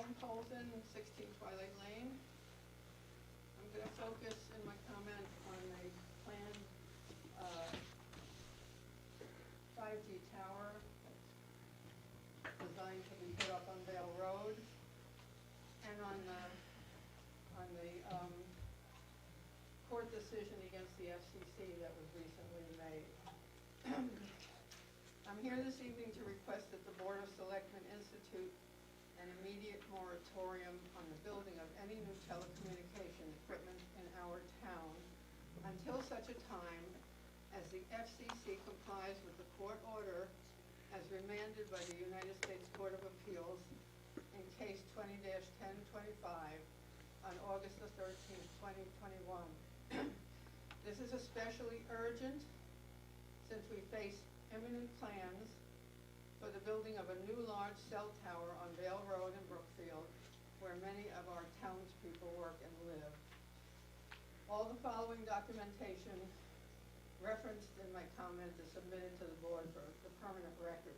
Joan Colson, 16 Twilight Lane. I'm going to focus in my comment on a planned 5G tower that's designed to be put up on Vale Road, and on the court decision against the FCC that was recently made. I'm here this evening to request that the Board of Selectmen institute an immediate moratorium on the building of any new telecommunication equipment in our town until such a time as the FCC complies with the court order as remanded by the United States Court of Appeals in case 20-1025 on August the 13th, 2021. This is especially urgent since we face imminent plans for the building of a new large cell tower on Vale Road in Brookfield, where many of our townspeople work and live. All the following documentation referenced in my comment is submitted to the board for the permanent record.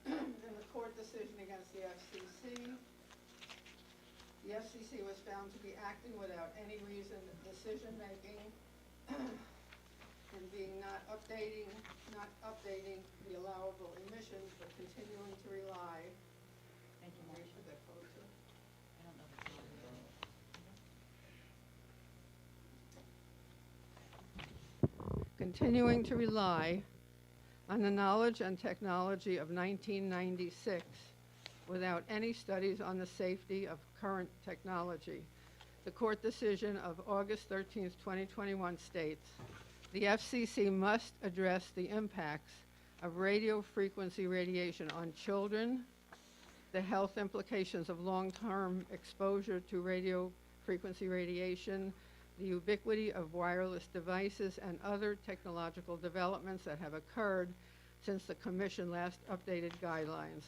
In the court decision against the FCC was found to be acting without any reasoned decision-making and being not updating the allowable emissions, but continuing to rely. Thank you, Where Marcia. should that go to? I don't know if it's on there. Continuing to rely on the knowledge and technology of 1996 without any studies on the safety of current technology. The court decision of August 13th, 2021 states, the FCC must address the impacts of radio frequency radiation on children, the health implications of long-term exposure to radio frequency radiation, the ubiquity of wireless devices, and other technological developments that have occurred since the Commission last updated guidelines,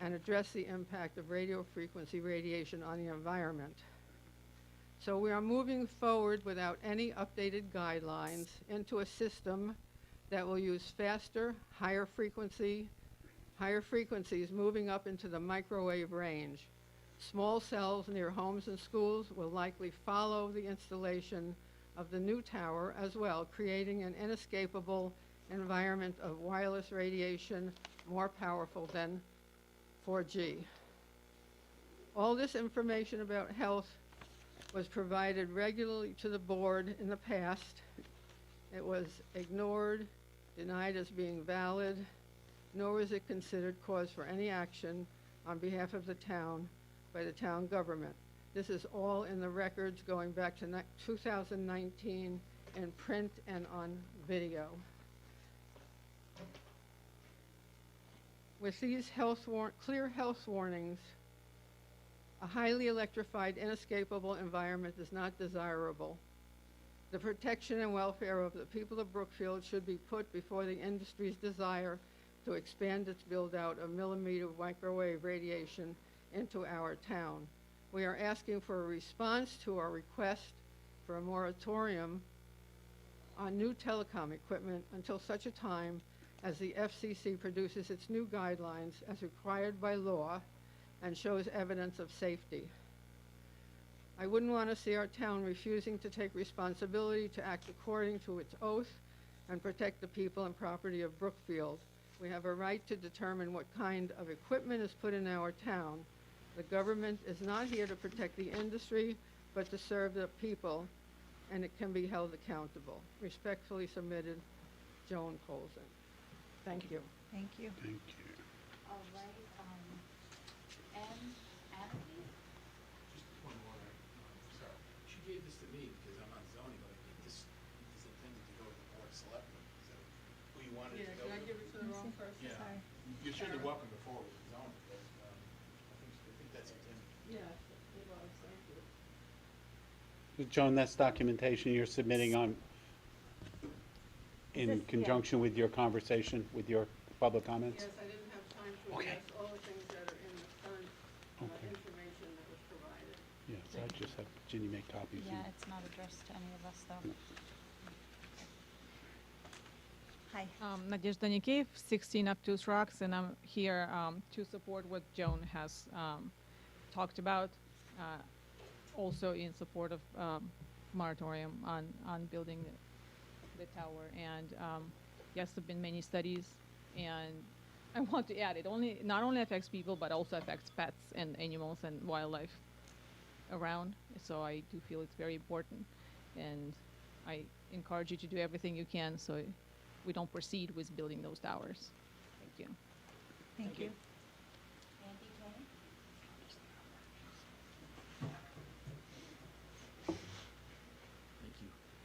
and address the impact of radio frequency radiation on the environment. So we are moving forward without any updated guidelines into a system that will use faster, higher frequencies moving up into the microwave range. Small cells near homes and schools will likely follow the installation of the new tower as well, creating an inescapable environment of wireless radiation more powerful than 4G. All this information about health was provided regularly to the board in the past. It was ignored, denied as being valid, nor was it considered cause for any action on behalf of the town by the town government. This is all in the records going back to 2019 in print and on video. With these clear health warnings, a highly electrified, inescapable environment is not desirable. The protection and welfare of the people of Brookfield should be put before the industry's desire to expand its build-out of millimeter microwave radiation into our town. We are asking for a response to our request for a moratorium on new telecom equipment until such a time as the FCC produces its new guidelines as required by law and shows evidence of safety. I wouldn't want to see our town refusing to take responsibility to act according to its oath and protect the people and property of Brookfield. We have a right to determine what kind of equipment is put in our town. The government is not here to protect the industry, but to serve the people, and it can be held accountable. Respectfully submitted, Joan Colson. Thank you. Thank you. Thank you. All right, Anarchy? Just one more, sorry. She gave this to me because I'm on zoning, but I think this is intended to go to the board of selectmen. Is that who you wanted Yeah, to go did I to? give it to the wrong person? Yeah. Sorry. You're certainly welcome to forward with zoning, but I think that's intended. Yes, it was, thank you. Joan, that's documentation you're submitting on in This- yeah. conjunction with your conversation, with your public comments? Yes, I didn't have time to Okay. address all the things that are in the current Okay. information that was provided. Yes, I just have Ginny make copies. Yeah, it's not addressed to any of us, though. Hi. Nadezhda Nikеев, 16 Obtuse Rocks, and I'm here to support what Joan has talked about, also in support of moratorium on building the tower. And yes, there've been many studies, and I want to add, it not only affects people, but also affects pets and animals and wildlife around. So I do feel it's very important, and I encourage you to do everything you can so we don't proceed with building those towers. Thank you. Thank you. Thank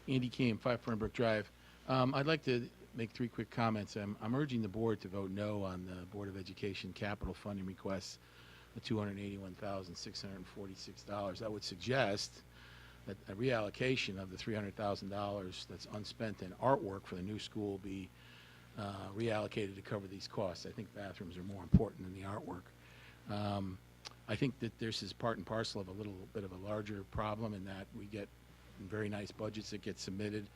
you. Andy Kane, 5 Fernbrook Drive. I'd like to make 3 quick comments. I'm urging the board to vote no on the Board of Education capital funding requests of $281,646. I would suggest that a reallocation of the $300,000 that's unspent in artwork for the new school be reallocated to cover these costs. I think bathrooms are more important than the artwork. I think that this is part and parcel of a little bit of a larger problem in that we get very nice budgets that get submitted,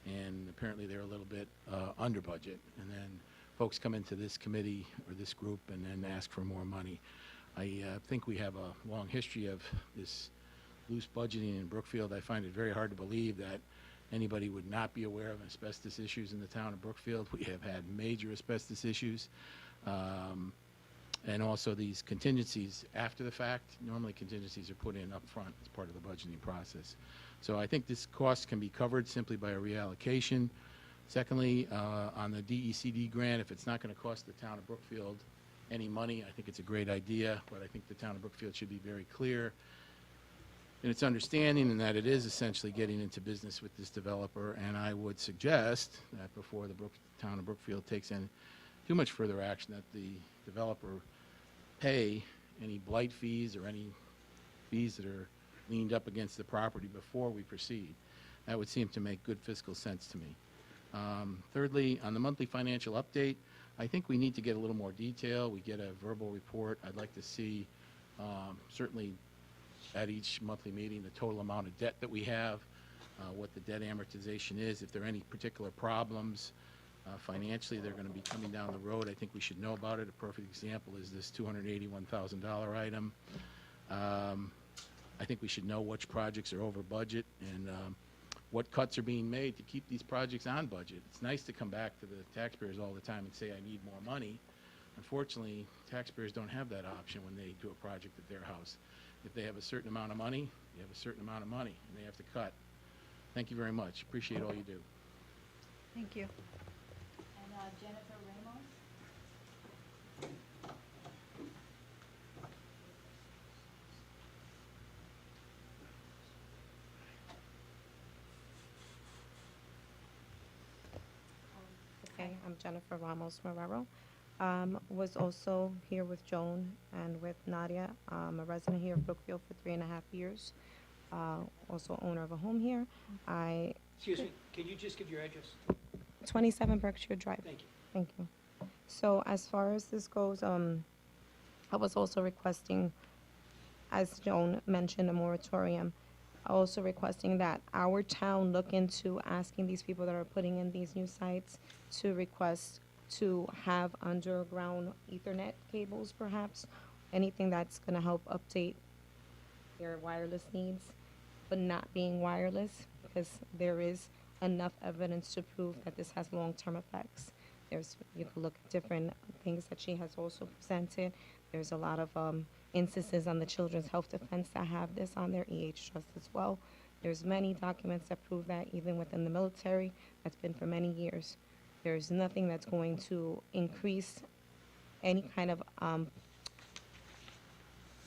and apparently they're a little bit under budget. And then folks come into this committee or this group and then ask for more money. I think we have a long history of this loose budgeting in Brookfield. I find it very hard to believe that anybody would not be aware of asbestos issues in the town of Brookfield. We have had major asbestos issues. And also these contingencies after the fact. Normally contingencies are put in up front as part of the budgeting process. So I think this cost can be covered simply by a reallocation. Secondly, on the DECD grant, if it's not going to cost the town of Brookfield any money, I think it's a great idea, but I think the town of Brookfield should be very clear in its understanding and that it is essentially getting into business with this developer. And I would suggest that before the town of Brookfield takes in too much further action, that the developer pay any blight fees or any fees that are leaned up against the property before we proceed. That would seem to make good fiscal sense to me. Thirdly, on the monthly financial update, I think we need to get a little more detail. We get a verbal report. I'd like to see, certainly at each monthly meeting, the total amount of debt that we have, what the debt amortization is, if there are any particular problems financially they're going to be coming down the road. I think we should know about it. A perfect example is this $281,000 item. I think we should know which projects are over budget and what cuts are being made to keep these projects on budget. It's nice to come back to the taxpayers all the time and say, I need more money. Unfortunately, taxpayers don't have that option when they do a project at their house. If they have a certain amount of money, they have a certain amount of money, and they have to cut. Thank you very much. Appreciate all you do. Thank you. And Jennifer Ramos? Okay, I'm Jennifer Ramos Marrero. Was also here with Joan and with Nadia. I'm a resident here of Brookfield for 3.5 years. Also owner of a home here. Excuse me, can you just give your address? 27 Berkshire Drive. Thank you. Thank you. So as far as this goes, I was also requesting, as Joan mentioned, a moratorium. Also requesting that our town look into asking these people that are putting in these new sites to request to have underground Ethernet cables, perhaps, anything that's going to help update their wireless needs, but not being wireless, because there is enough evidence to prove that this has long-term effects. You could look at different things that she has also presented. There's a lot of instances on the Children's Health Defense that have this on their EH Trust as well. There's many documents that prove that, even within the military, that's been for many years. There's nothing that's going to increase any kind of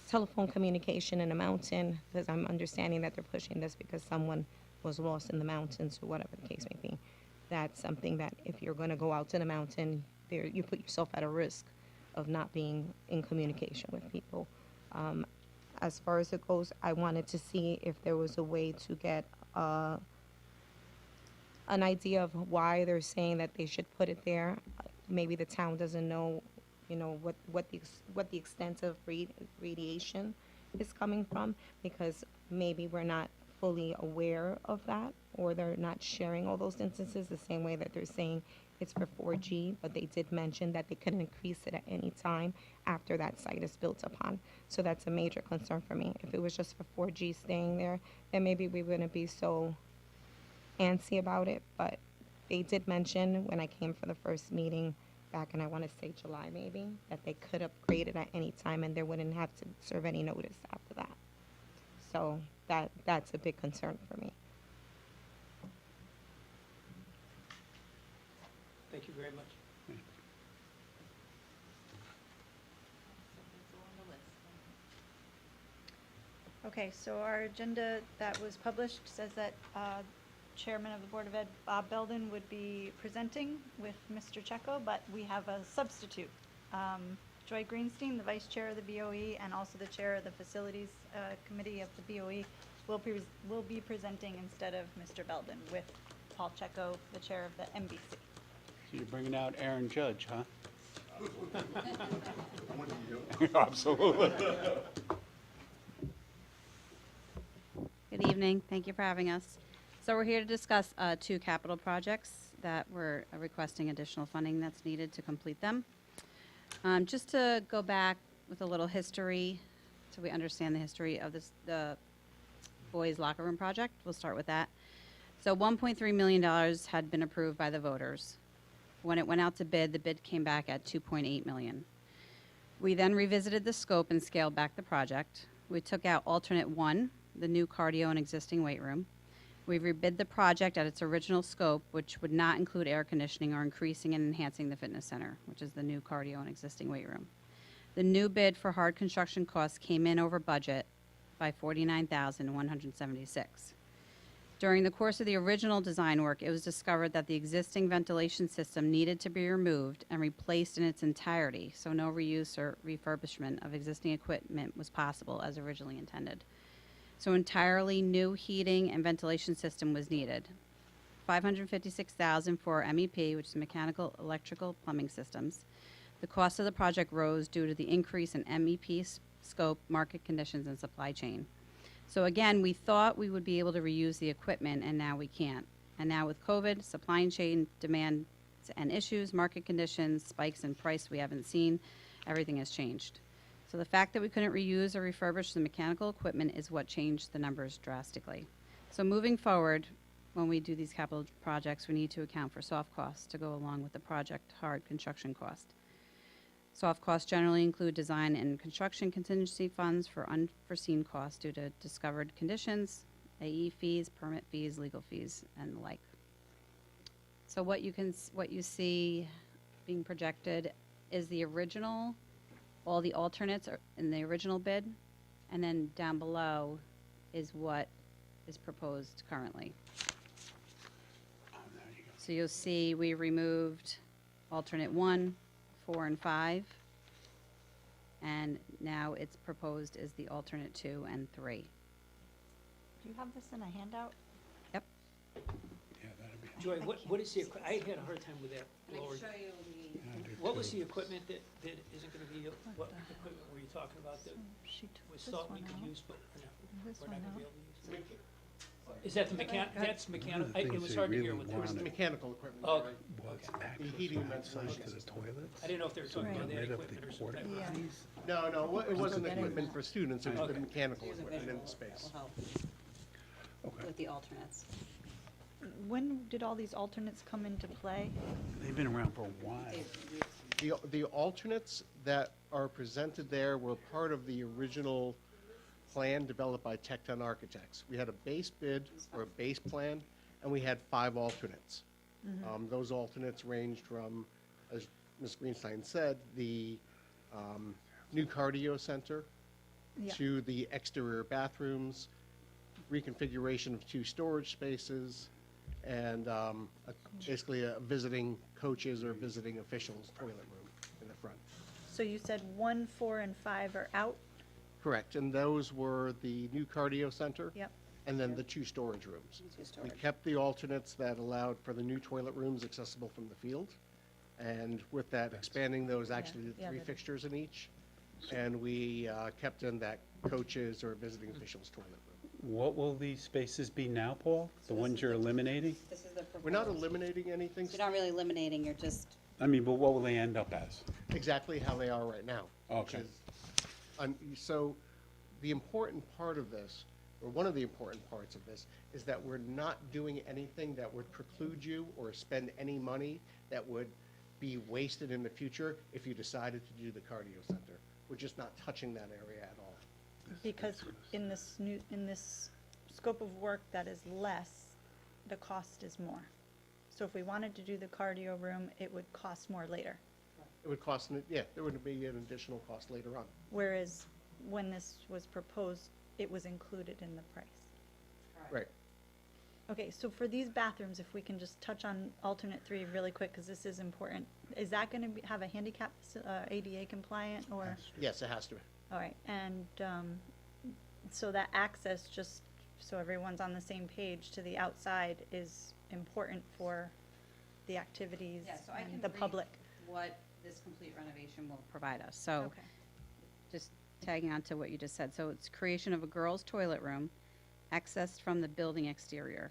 telephone communication in a mountain, because I'm understanding that they're pushing this because someone was lost in the mountains or whatever the case may be. That's something that if you're going to go out to the mountain, you put yourself at a risk of not being in communication with people. As far as it goes, I wanted to see if there was a way to get an idea of why they're saying that they should put it there. Maybe the town doesn't know, what the extent of radiation is coming from, because maybe we're not fully aware of that, or they're not sharing all those instances the same way that they're saying it's for 4G, but they did mention that they couldn't increase it at any time after that site is built upon. So that's a major concern for me. If it was just for 4G staying there, then maybe we wouldn't be so antsy about it. But they did mention when I came for the first meeting back in, I want to say July maybe, that they could upgrade it at any time and they wouldn't have to serve any notice after that. So that's a big concern for me. Thank you very much. Okay, so our agenda that was published says that Chairman of the Board of Ed, Bob Belden, would be presenting with Mr. Checo, but we have a substitute. Joy Greenstein, the Vice Chair of the BOE and also the Chair of the Facilities Committee of the BOE, will be presenting instead of Mr. Belden with Paul Checo, the Chair of the MBC. So you're bringing out Aaron Judge, huh? Absolutely. Good evening. Thank you for having us. So we're here to discuss two capital projects that we're requesting additional funding that's needed to complete them. Just to go back with a little history, so we understand the history of the boys' locker room project. We'll start with that. So $1.3 million had been approved by the voters. When it went out to bid, the bid came back at $2.8 million. We then revisited the scope and scaled back the project. We took out alternate 1, the new cardio and existing weight room. We rebid the project at its original scope, which would not include air conditioning or increasing and enhancing the fitness center, which is the new cardio and existing weight room. The new bid for hard construction costs came in over budget by $49,176. During the course of the original design work, it was discovered that the existing ventilation system needed to be removed and replaced in its entirety, so no reuse or refurbishment of existing equipment was possible as originally intended. So entirely new heating and ventilation system was needed. $556,000 for MEP, which is mechanical, electrical, plumbing systems. The cost of the project rose due to the increase in MEP scope, market conditions, and supply chain. So again, we thought we would be able to reuse the equipment, and now we can't. And now with COVID, supply chain demands and issues, market conditions, spikes in price we haven't seen, everything has changed. So the fact that we couldn't reuse or refurbish the mechanical equipment is what changed the numbers drastically. So moving forward, when we do these capital projects, we need to account for soft costs to go along with the project hard construction cost. Soft costs generally include design and construction contingency funds for unforeseen costs due to discovered conditions, AE fees, permit fees, legal fees, and the like. So what you see being projected is the original, all the alternates are in the original bid, and then down below is what is proposed currently. Oh, there you go. So you'll see we removed alternate 1, 4, and 5, and now it's proposed as the alternate 2 and 3. Do you have this in a handout? Yep. Yeah, that'd be. Joy, what is the, I had a hard time with that lower. you Yeah, I do What was too. the equipment that isn't gonna be, what equipment were you talking about that She took was this thought we one could out, use, but this we're one not gonna be out. able to use? Is that the that's mechanical, One of the it was things hard they to hear really what there was. wanted Mechanical equipment, Oh, right? was okay. access heating from and outside ventilation to the system. toilets. I didn't know if they were So talking we about got that rid of the equipment or porta something. Yeah. potties. No, it wasn't get it. equipment for students, it was Okay. the mechanical equipment in space. Okay. With the alternates. When did all these alternates come into play? They've been around for a while. The alternates that are presented there were part of the original plan developed by Tecton Architects. We had a base bid or a base plan, and we had 5 alternates. Those alternates ranged from, as Ms. Greenstein said, the new cardio center Yeah. to the exterior bathrooms, reconfiguration of 2 storage spaces, and basically a visiting coaches or visiting officials toilet room in the front. So you said 1, 4, and 5 are out? Correct, and those were the new cardio center. Yep. And then the 2 storage rooms. We kept the alternates that allowed for the new toilet rooms accessible from the field. And with that, expanding those actually to yeah, 3 that- fixtures in each. And we kept in that coaches or visiting officials toilet room. What will these spaces be now, Paul? The ones you're eliminating? This is the proposed. We're not eliminating anything, You're not really eliminating, you're just, I mean, but what will they end up as? exactly how they are right now. which Okay. is- So the important part of this, or one of the important parts of this, is that we're not doing anything that would preclude you or spend any money that would be wasted in the future if you decided to do the cardio center. We're just not touching that area at all. Because in this scope of work that is less, the cost is more. So if we wanted to do the cardio room, it would cost more later. It would cost, yeah, there would be an additional cost later on. Whereas when this was proposed, it was included in the price. Right. Okay, so for these bathrooms, if we can just touch on alternate 3 really quick, because this is important. Is that going to have a handicap, ADA compliant, or? Yes, it has to be. All right, and so that access, just so everyone's on the same page, to the outside is important for the activities yeah, so I can and the read public. what this complete renovation will provide us. So Okay. just tagging on to what you just said. So it's creation of a girls' toilet room, accessed from the building exterior,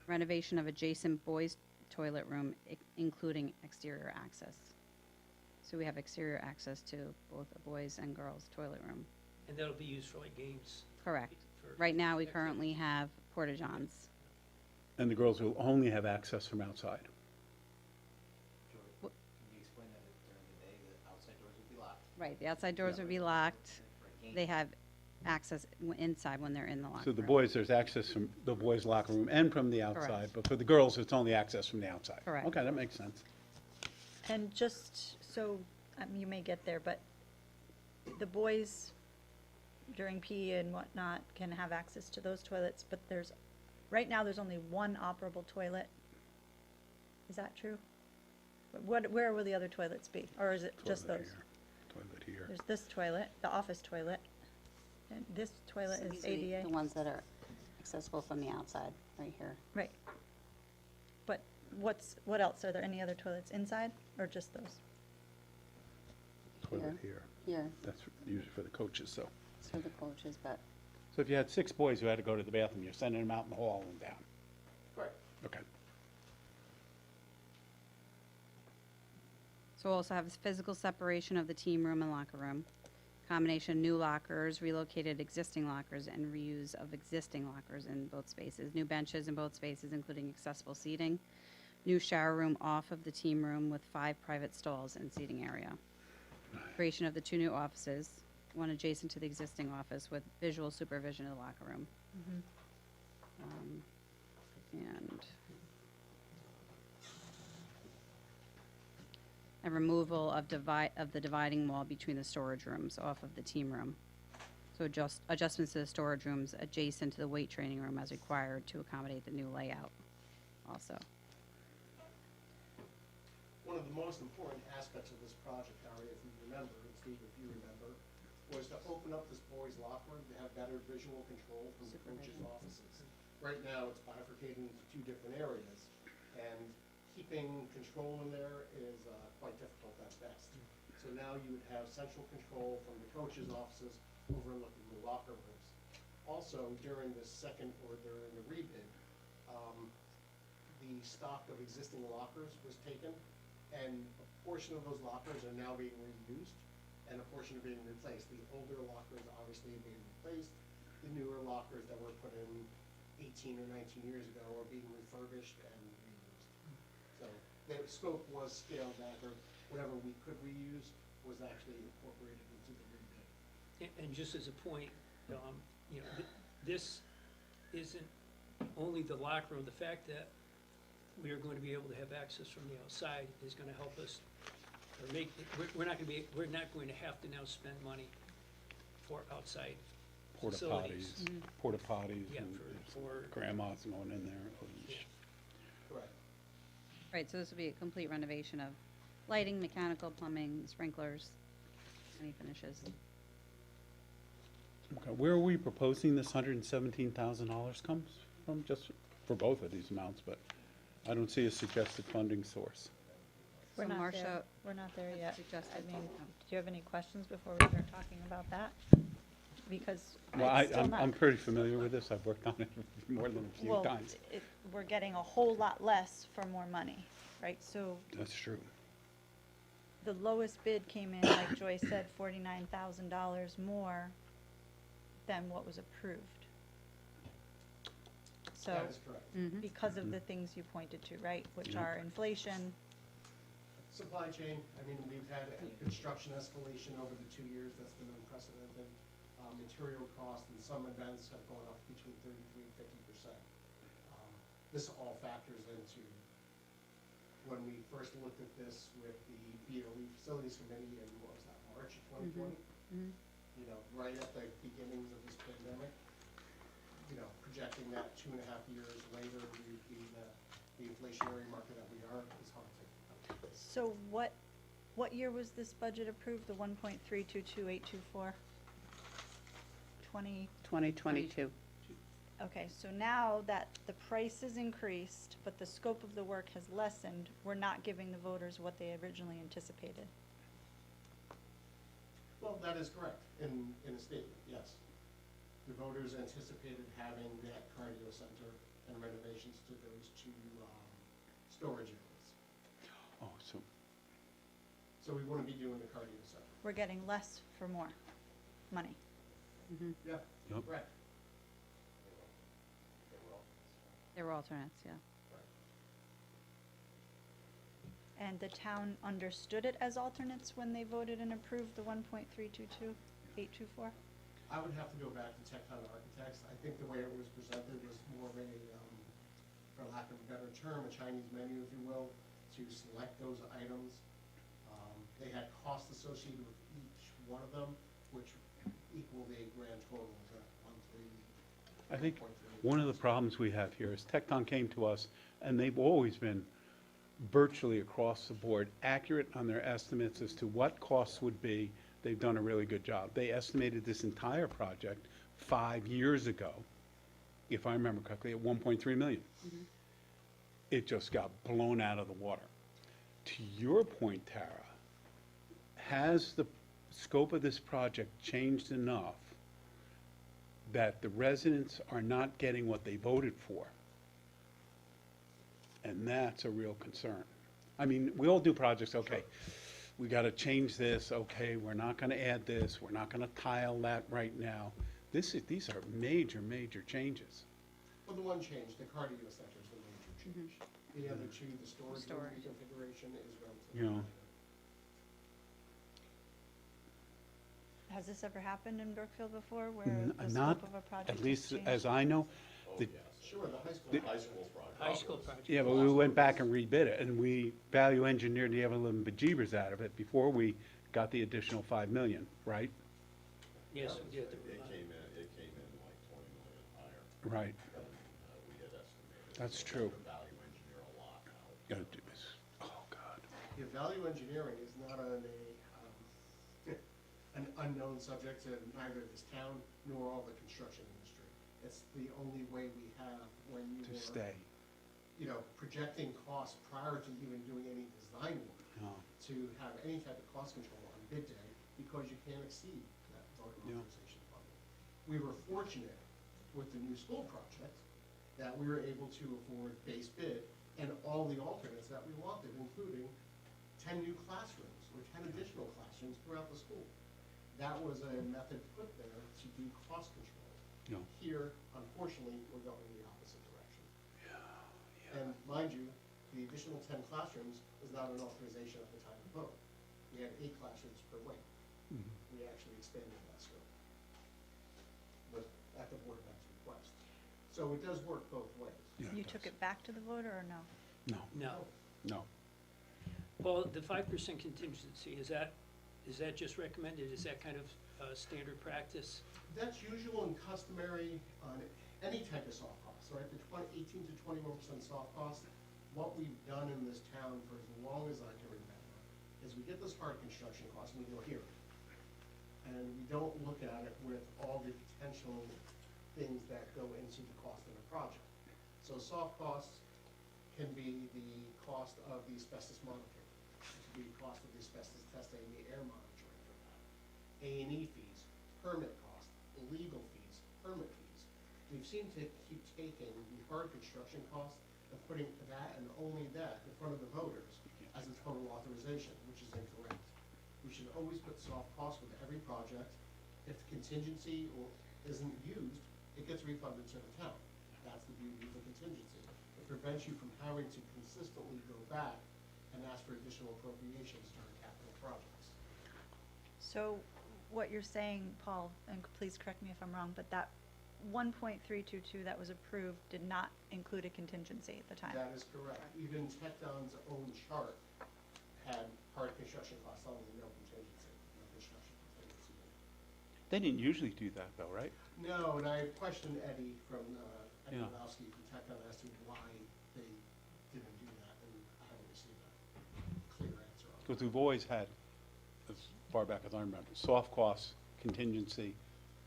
renovation of adjacent boys' toilet room, including exterior access. So we have exterior access to both a boys' and girls' toilet room. And that'll be used for like games? Correct. for- Right now, we currently have porta-johns. And the girls will only have access from outside. Can you explain that during the day, the outside doors would be locked? Right, the outside doors would be locked. For a game? They have access inside when they're in the locker So the room. boys, there's access from the boys' locker room and from the outside, Correct. but for the girls, it's only access from the outside. Correct. Okay, that makes sense. And just so, you may get there, but the boys during PE and whatnot can have access to those toilets, but right now, there's only one operable toilet. Is that true? Where will the other toilets be? Or is it just Toilet those? here, Toilet here. There's this toilet, the office toilet, and this toilet So is these are the ADA. ones that are accessible from the outside, right here. Right. But what else? Are there any other toilets inside, or just those? Toilet here. Here, That's usually for the coaches, so. it's for the coaches, but So if you had 6 boys who had to go to the bathroom, you're sending them out in the hall and down. Right. Okay. So we'll also have physical separation of the team room and locker room, combination new lockers, relocated existing lockers, and reuse of existing lockers in both spaces, new benches in both spaces, including accessible seating, new shower room off of the team room with 5 private stalls and seating area, creation of the 2 new offices, one adjacent to the existing office with visual supervision of the locker room. And removal of the dividing wall between the storage rooms off of the team room. So adjustments to the storage rooms adjacent to the weight training room as required to accommodate the new layout also. One of the most important aspects of this project, Harry, if you remember, and Steve, if you remember, was to open up this boys' locker room to have better visual control from the coaches' offices. Right now, it's bifurcated into 2 different areas, and keeping control in there is quite difficult at best. So now you would have central control from the coaches' offices overlooking the locker rooms. Also, during the during the rebid, the stock of existing lockers was taken, and a portion of those lockers are now being reused, and a portion are being replaced. The older lockers obviously are being replaced. The newer lockers that were put in 18 or 19 years ago are being refurbished and reused. So the scope was scaled back, or whatever we could reuse was actually incorporated into the rebid. And just as a point, this isn't only the locker room, the fact that we are going to be able to have access from the outside is gonna help us, or we're not going to have to now spend money for outside Porta facilities. potties, porta potties, Yeah, and for grandma's going in there. Yeah. Correct. Right, so this will be a complete renovation of lighting, mechanical, plumbing, sprinklers, any finishes. Okay, where are we proposing this $117,000 comes from, just for both of these amounts, but I don't see a suggested funding source. We're So not Marcia there. We're not there had yet. suggested I mean, something. do you have any questions before we start talking about that? because Well, it's still not. I'm pretty familiar with this. I've worked on it more than a few Well, times. we're getting a whole lot less for more money, right? So That's true. the lowest bid came in, like Joy said, $49,000 more than what was approved. So, That is correct. because of the things you pointed to, right, which Yeah. are inflation, Supply chain, I mean, we've had a construction escalation over the 2 years, that's been unprecedented. Material costs in some events have gone up between 33 and 50%. This all factors into, when we first looked at this with the BOE Facilities Committee in, what was that, March of 2020? You know, right at the beginnings of this pandemic, you know, projecting that 2.5 years later, we'd be the inflationary market that we are is hard to. so what year was this budget approved, the 1.322824? 2022. Okay, so now that the price has increased, but the scope of the work has lessened, we're not giving the voters what they originally anticipated. Well, that is correct, in a statement, yes. The voters anticipated having that cardio center and renovations to those 2 storage areas. Oh, so, So we wouldn't be doing the cardio center. We're getting less for more money. Yeah, Yep. correct. There were alternates, yeah. And the town understood it as alternates when they voted and approved the 1.322824? I would have to go back to Tecton Architects. I think the way it was presented was more of a, for lack of a better term, a Chinese menu, if you will, to select those items. They had costs associated with each one of them, which equal the grand total of that 1.3. I think one of the problems we have here is Tecton came to us, and they've always been virtually across the board accurate on their estimates as to what costs would be. They've done a really good job. They estimated this entire project 5 years ago, if I remember correctly, at 1.3 million. It just got blown out of the water. To your point, Tara, has the scope of this project changed enough that the residents are not getting what they voted for? And that's a real concern. I mean, we all do projects, okay, we gotta change this, okay, we're not gonna add this, we're not gonna tile that right now. These are major, major changes. Well, the one change, the cardio center is the major change. The other two, the storage room Storage. reconfiguration is relatively You know. minor. Has this ever happened in Brookfield before, where the Not, scope of a project at has least changed? as I know, the, Sure, the high school. High school project. yeah, but we went back and rebid it, and we value engineered the ever-living bejeebers out of it before we got the additional 5 million, right? Yes, we did. It came in like 20 million higher Right, than we had estimated. that's So true. we had to value engineer a lot now. Gotta do this. Oh, God. Yeah, value engineering is not an unknown subject to neither this town nor all the construction industry. It's the only way we have when you To are, stay. you know, projecting costs prior to even doing any design work, No. to have any type of cost control on bid day, because you can't exceed that voter Yeah. authorization funding. We were fortunate with the new school project that we were able to afford base bid and all the alternates that we wanted, including 10 new classrooms or 10 additional classrooms throughout the school. That was a method put there to do cost control. No. Here, unfortunately, we're going in the opposite direction. And mind you, the additional 10 classrooms was not an authorization at the time of vote. We had 8 classrooms per wing. We actually expanded that scope, but at the Board of Ed's request. So it does work both ways. Yeah, You it took does. it back to the voter, or no? No, No. no. Well, the 5% contingency, is that just recommended? Is that kind of standard practice? That's usual and customary on any type of soft cost, right? The 18 to 21% soft cost, what we've done in this town for as long as I can remember, is we get this hard construction cost and we go here. And we don't look at it with all the potential things that go into the cost of the project. So soft costs can be the cost of the asbestos monitoring, it could be the cost of the asbestos testing, the air monitoring for that. A&E fees, permit costs, legal fees, permit fees. We've seemed to keep taking the hard construction costs and putting that and only that in front of the voters as a total authorization, which is incorrect. We should always put soft costs with every project. If contingency isn't used, it gets refunded to the town. That's the beauty of the contingency. It prevents you from having to consistently go back and ask for additional appropriations during capital projects. So what you're saying, Paul, and please correct me if I'm wrong, but that 1.322 that was approved did not include a contingency at the time? That is correct. Even Tecton's own chart had hard construction costs, only no contingency, no construction contingency. They didn't usually do that though, right? No, and I questioned Eddie from, Eddie Yeah. Wadowski from Tecton as to why they didn't do that, and I haven't received a clear answer on Because that. we've always had, as far back as I remember, soft costs, contingency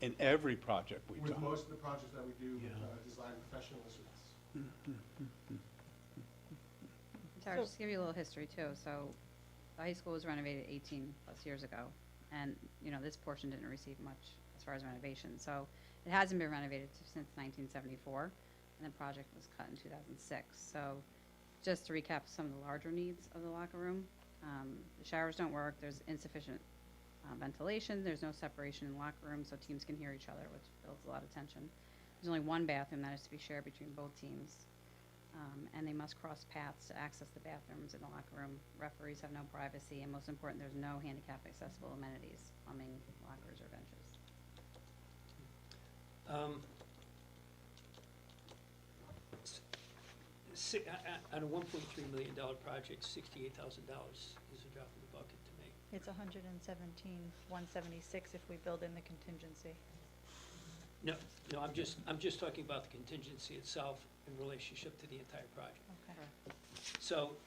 in every project we've With done. most of the projects that we do with Yeah. design professionals, yes. Tara, So- just to give you a little history too, so the high school was renovated 18+ years ago, and, you know, this portion didn't receive much as far as renovation, so it hasn't been renovated since 1974, and the project was cut in 2006. So just to recap some of the larger needs of the locker room, the showers don't work, there's insufficient ventilation, there's no separation in the locker room so teams can hear each other, which builds a lot of tension. There's only one bathroom that is to be shared between both teams. And they must cross paths to access the bathrooms in the locker room. Referees have no privacy, and most important, there's no handicap accessible amenities, plumbing, lockers, or benches. On a $1.3 million project, $68,000 is a drop in the bucket to me. It's 117,176 if we build in the contingency. No, I'm just talking about the contingency itself in relationship to the entire project. Okay. So,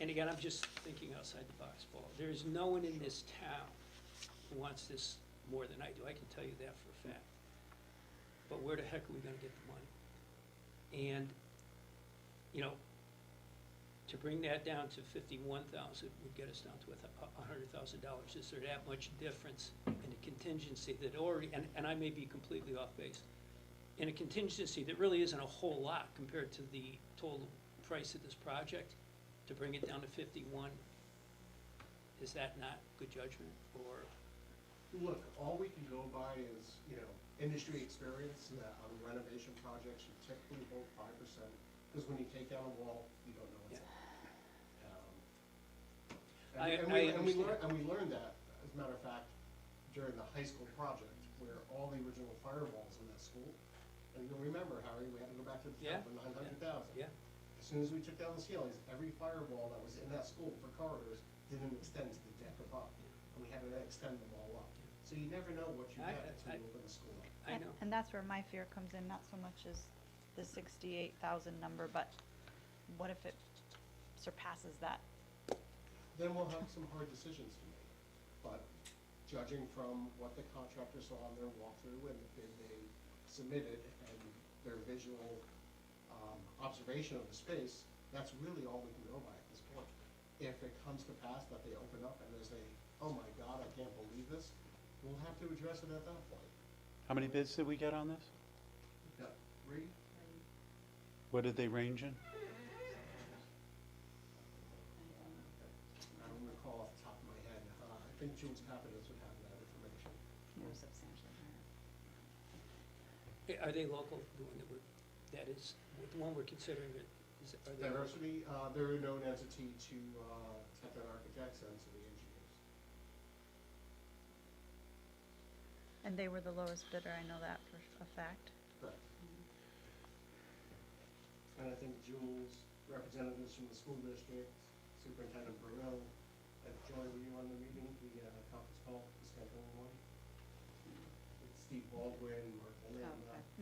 and again, I'm just thinking outside the box, Paul. There is no one in this town who wants this more than I do. I can tell you that for a fact. But where the heck are we gonna get the money? And, you know, to bring that down to 51,000 would get us down to $100,000. Is there that much difference in a contingency that already, and I may be completely off base, in a contingency that really isn't a whole lot compared to the total price of this project, to bring it down to 51, is that not good judgment, or? Look, all we can go by is, industry experience that on renovation projects, you typically hold 5%, because when you take down a wall, you don't know what's Yeah. there. I understand. And we learned that, as a matter of fact, during the high school project, where all the original firewalls in that school, and you'll remember, Harry, we had to go back to the Yeah, town for 900,000. Yeah, As soon as we took down the ceilings, every firewall that was in that school for corridors didn't extend to the deck above, and we had to then extend them all up. So you never know what you get until you open the school up. I know. And that's where my fear comes in, not so much as the 68,000 number, but what if it surpasses that? Then we'll have some hard decisions to make. But judging from what the contractor saw on their walkthrough and the bid they submitted and their visual observation of the space, that's really all we can go by at this point. If it comes to pass that they open up and there's oh my God, I can't believe this, we'll have to address it at that point. How many bids did we get on this? We've got 3. What did they range in? I don't recall off the top of my head. I think Jules Pappas would have that information. They're substantially higher. Are they local, the one that is, the one we're considering, are they? Diversity, they're a known entity to Tecton Architects and to the engineers. And they were the lowest bidder, I know that for a fact. Correct. And I think Jules, representatives from the school district, Superintendent Burrell, Joy, were you on the meeting, the conference call, the scheduling one? With Steve Baldwin, Mark Lynn, Oh,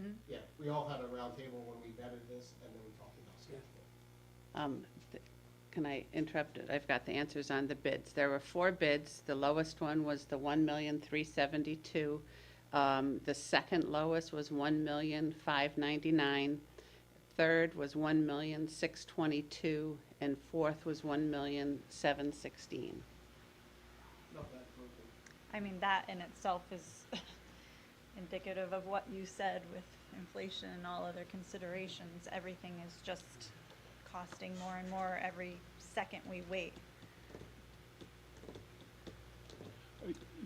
okay. yeah, we all had a round table when we vetted this, and then we talked about scheduling. Can I interrupt? I've got the answers on the bids. There were 4 bids. The lowest one was the $1,372,000. The second lowest was $1,599,000. Third was $1,622,000, and fourth was $1,716,000. Not that broken. I mean, that in itself is indicative of what you said with inflation and all other considerations. Everything is just costing more and more every second we wait.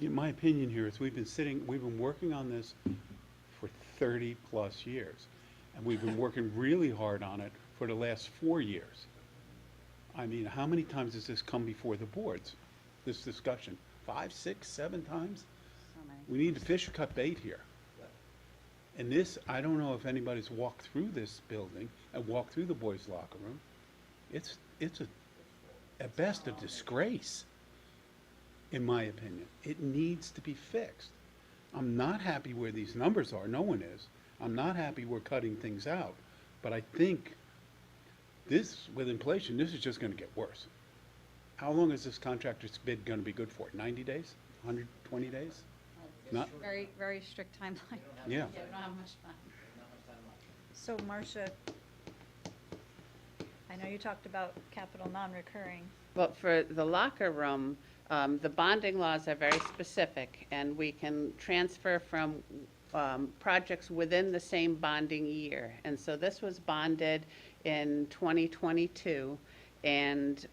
In my opinion here is we've been working on this for 30-plus years. And we've been working really hard on it for the last 4 years. I mean, how many times has this come before the boards, this discussion? 5, 6, 7 times? So many. We need to fish or cut bait here. And this, I don't know if anybody's walked through this building and walked through the boys' locker room. It's at best a disgrace, in my opinion. It needs to be fixed. I'm not happy where these numbers are, no one is. I'm not happy we're cutting things out, but I think this, with inflation, this is just gonna get worse. How long is this contractor's bid gonna be good for? 90 days? 120 days? Not, Very, very strict timeline. yeah. We don't have much time. So Marcia, I know you talked about capital non-recurring. Well, for the locker room, the bonding laws are very specific, and we can transfer from projects within the same bonding year. And so this was bonded in 2022, and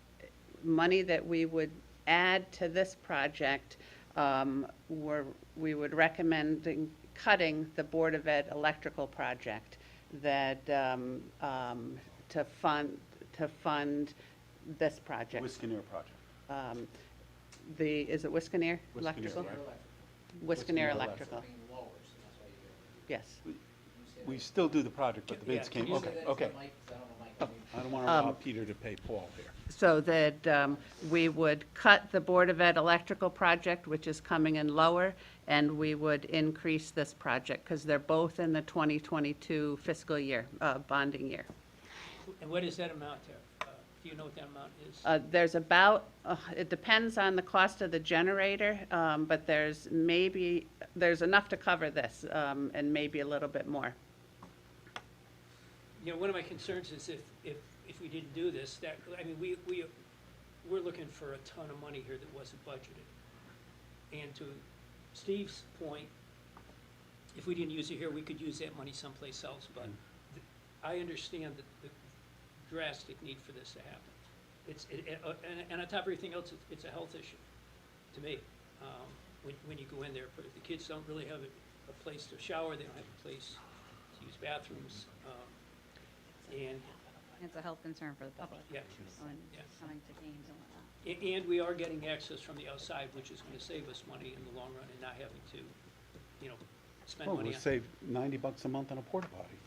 money that we would add to this project, we would recommend cutting the Board of Ed electrical project that, to fund this project. Whiskaner project. Is it Whiskaner Whiskaner, Electrical? right. Whiskaner Whiskaner Electrical, yes. We still do the project, but the bids Yeah, came, okay, okay. I don't wanna rob Peter to pay Paul here. So that we would cut the Board of Ed electrical project, which is coming in lower, and we would increase this project, because they're both in the 2022 fiscal year, bonding year. And what does that amount to? Do you know what that amount is? There's about, it depends on the cost of the generator, but there's enough to cover this, and maybe a little bit more. You know, one of my concerns is if we didn't do this, that, I mean, we're looking for a ton of money here that wasn't budgeted. And to Steve's point, if we didn't use it here, we could use that money someplace else, but I understand the drastic need for this to happen. And on top of everything else, it's a health issue, to me. When you go in there, but the kids don't really have a place to shower, they don't have a place to use bathrooms, and It's a health concern for the public. Yeah. When Yeah. coming to games and whatnot. And we are getting access from the outside, which is gonna save us money in the long run and not having to, you know, spend Well, money we'll on. save $90 a month on a porta potty,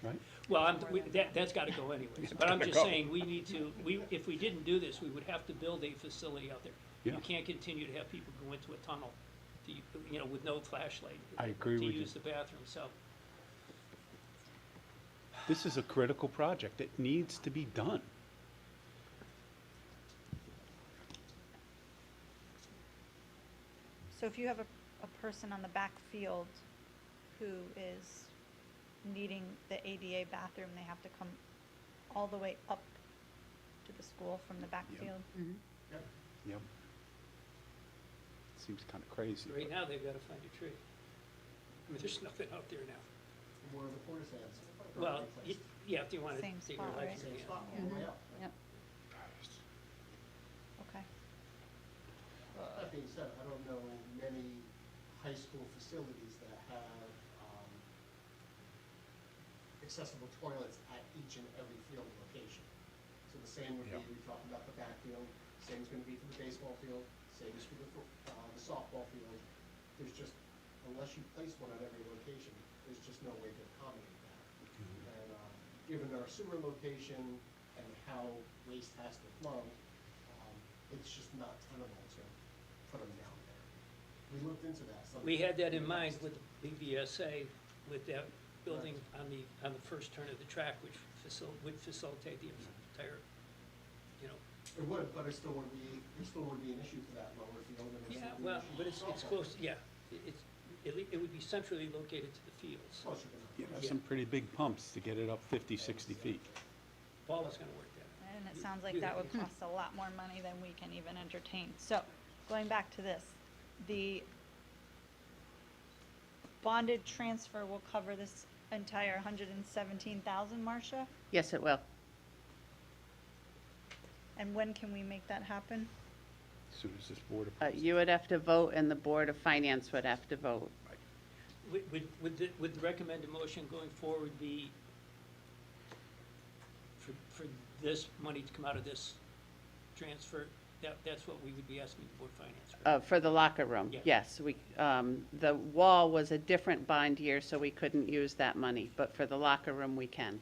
right? Well, that's gotta go anyways, but I'm Gotta just go. saying, if we didn't do this, we would have to build a facility out there. Yeah. You can't continue to have people go into a tunnel, with no flashlight. I agree with To you. use the bathroom, so. This is a critical project. It needs to be done. So if you have a person on the back field who is needing the ADA bathroom, they have to come all the way up to the school from the Yep. backfield? Yep. Seems kind of crazy. Right now, they've gotta find a tree. I mean, there's nothing out there now. Where the porta sands. Well, yeah, if you wanna Same take your spot, life right? from Same the spot, all the way up. Yep. Okay. That being said, I don't know many high school facilities that have accessible toilets at each and every field location. So the same would be, Yep. we talked about the backfield, same is gonna be for the baseball field, same is for the softball field. There's just, unless you place one at every location, there's just no way to accommodate that. And given our sewer location and how waste has to flow, it's just not tenable to put them down there. We looked into that. We had that in mind with the BVSA, with that building on the first turn of the track, which would facilitate the entire, It would, but it still would be an issue for that lower field. And Yeah, still be an well, issue but for it's softball. close, yeah, it would be centrally located to the fields. Closer to Yeah, that. there's some pretty big pumps to get it up 50, 60 feet. Paul is gonna work that. And it sounds like that would cost a lot more money than we can even entertain. So, going back to this, the bonded transfer will cover this entire 117,000, Marcia? Yes, it will. And when can we make that happen? As soon as this board approves. You would have to vote, and the Board of Finance would have to vote. Would the recommended motion going forward be for this money to come out of this transfer? That's what we would be asking the Board of Finance for. For the locker room, Yeah. yes. The wall was a different bond year, so we couldn't use that money, but for the locker room, we can.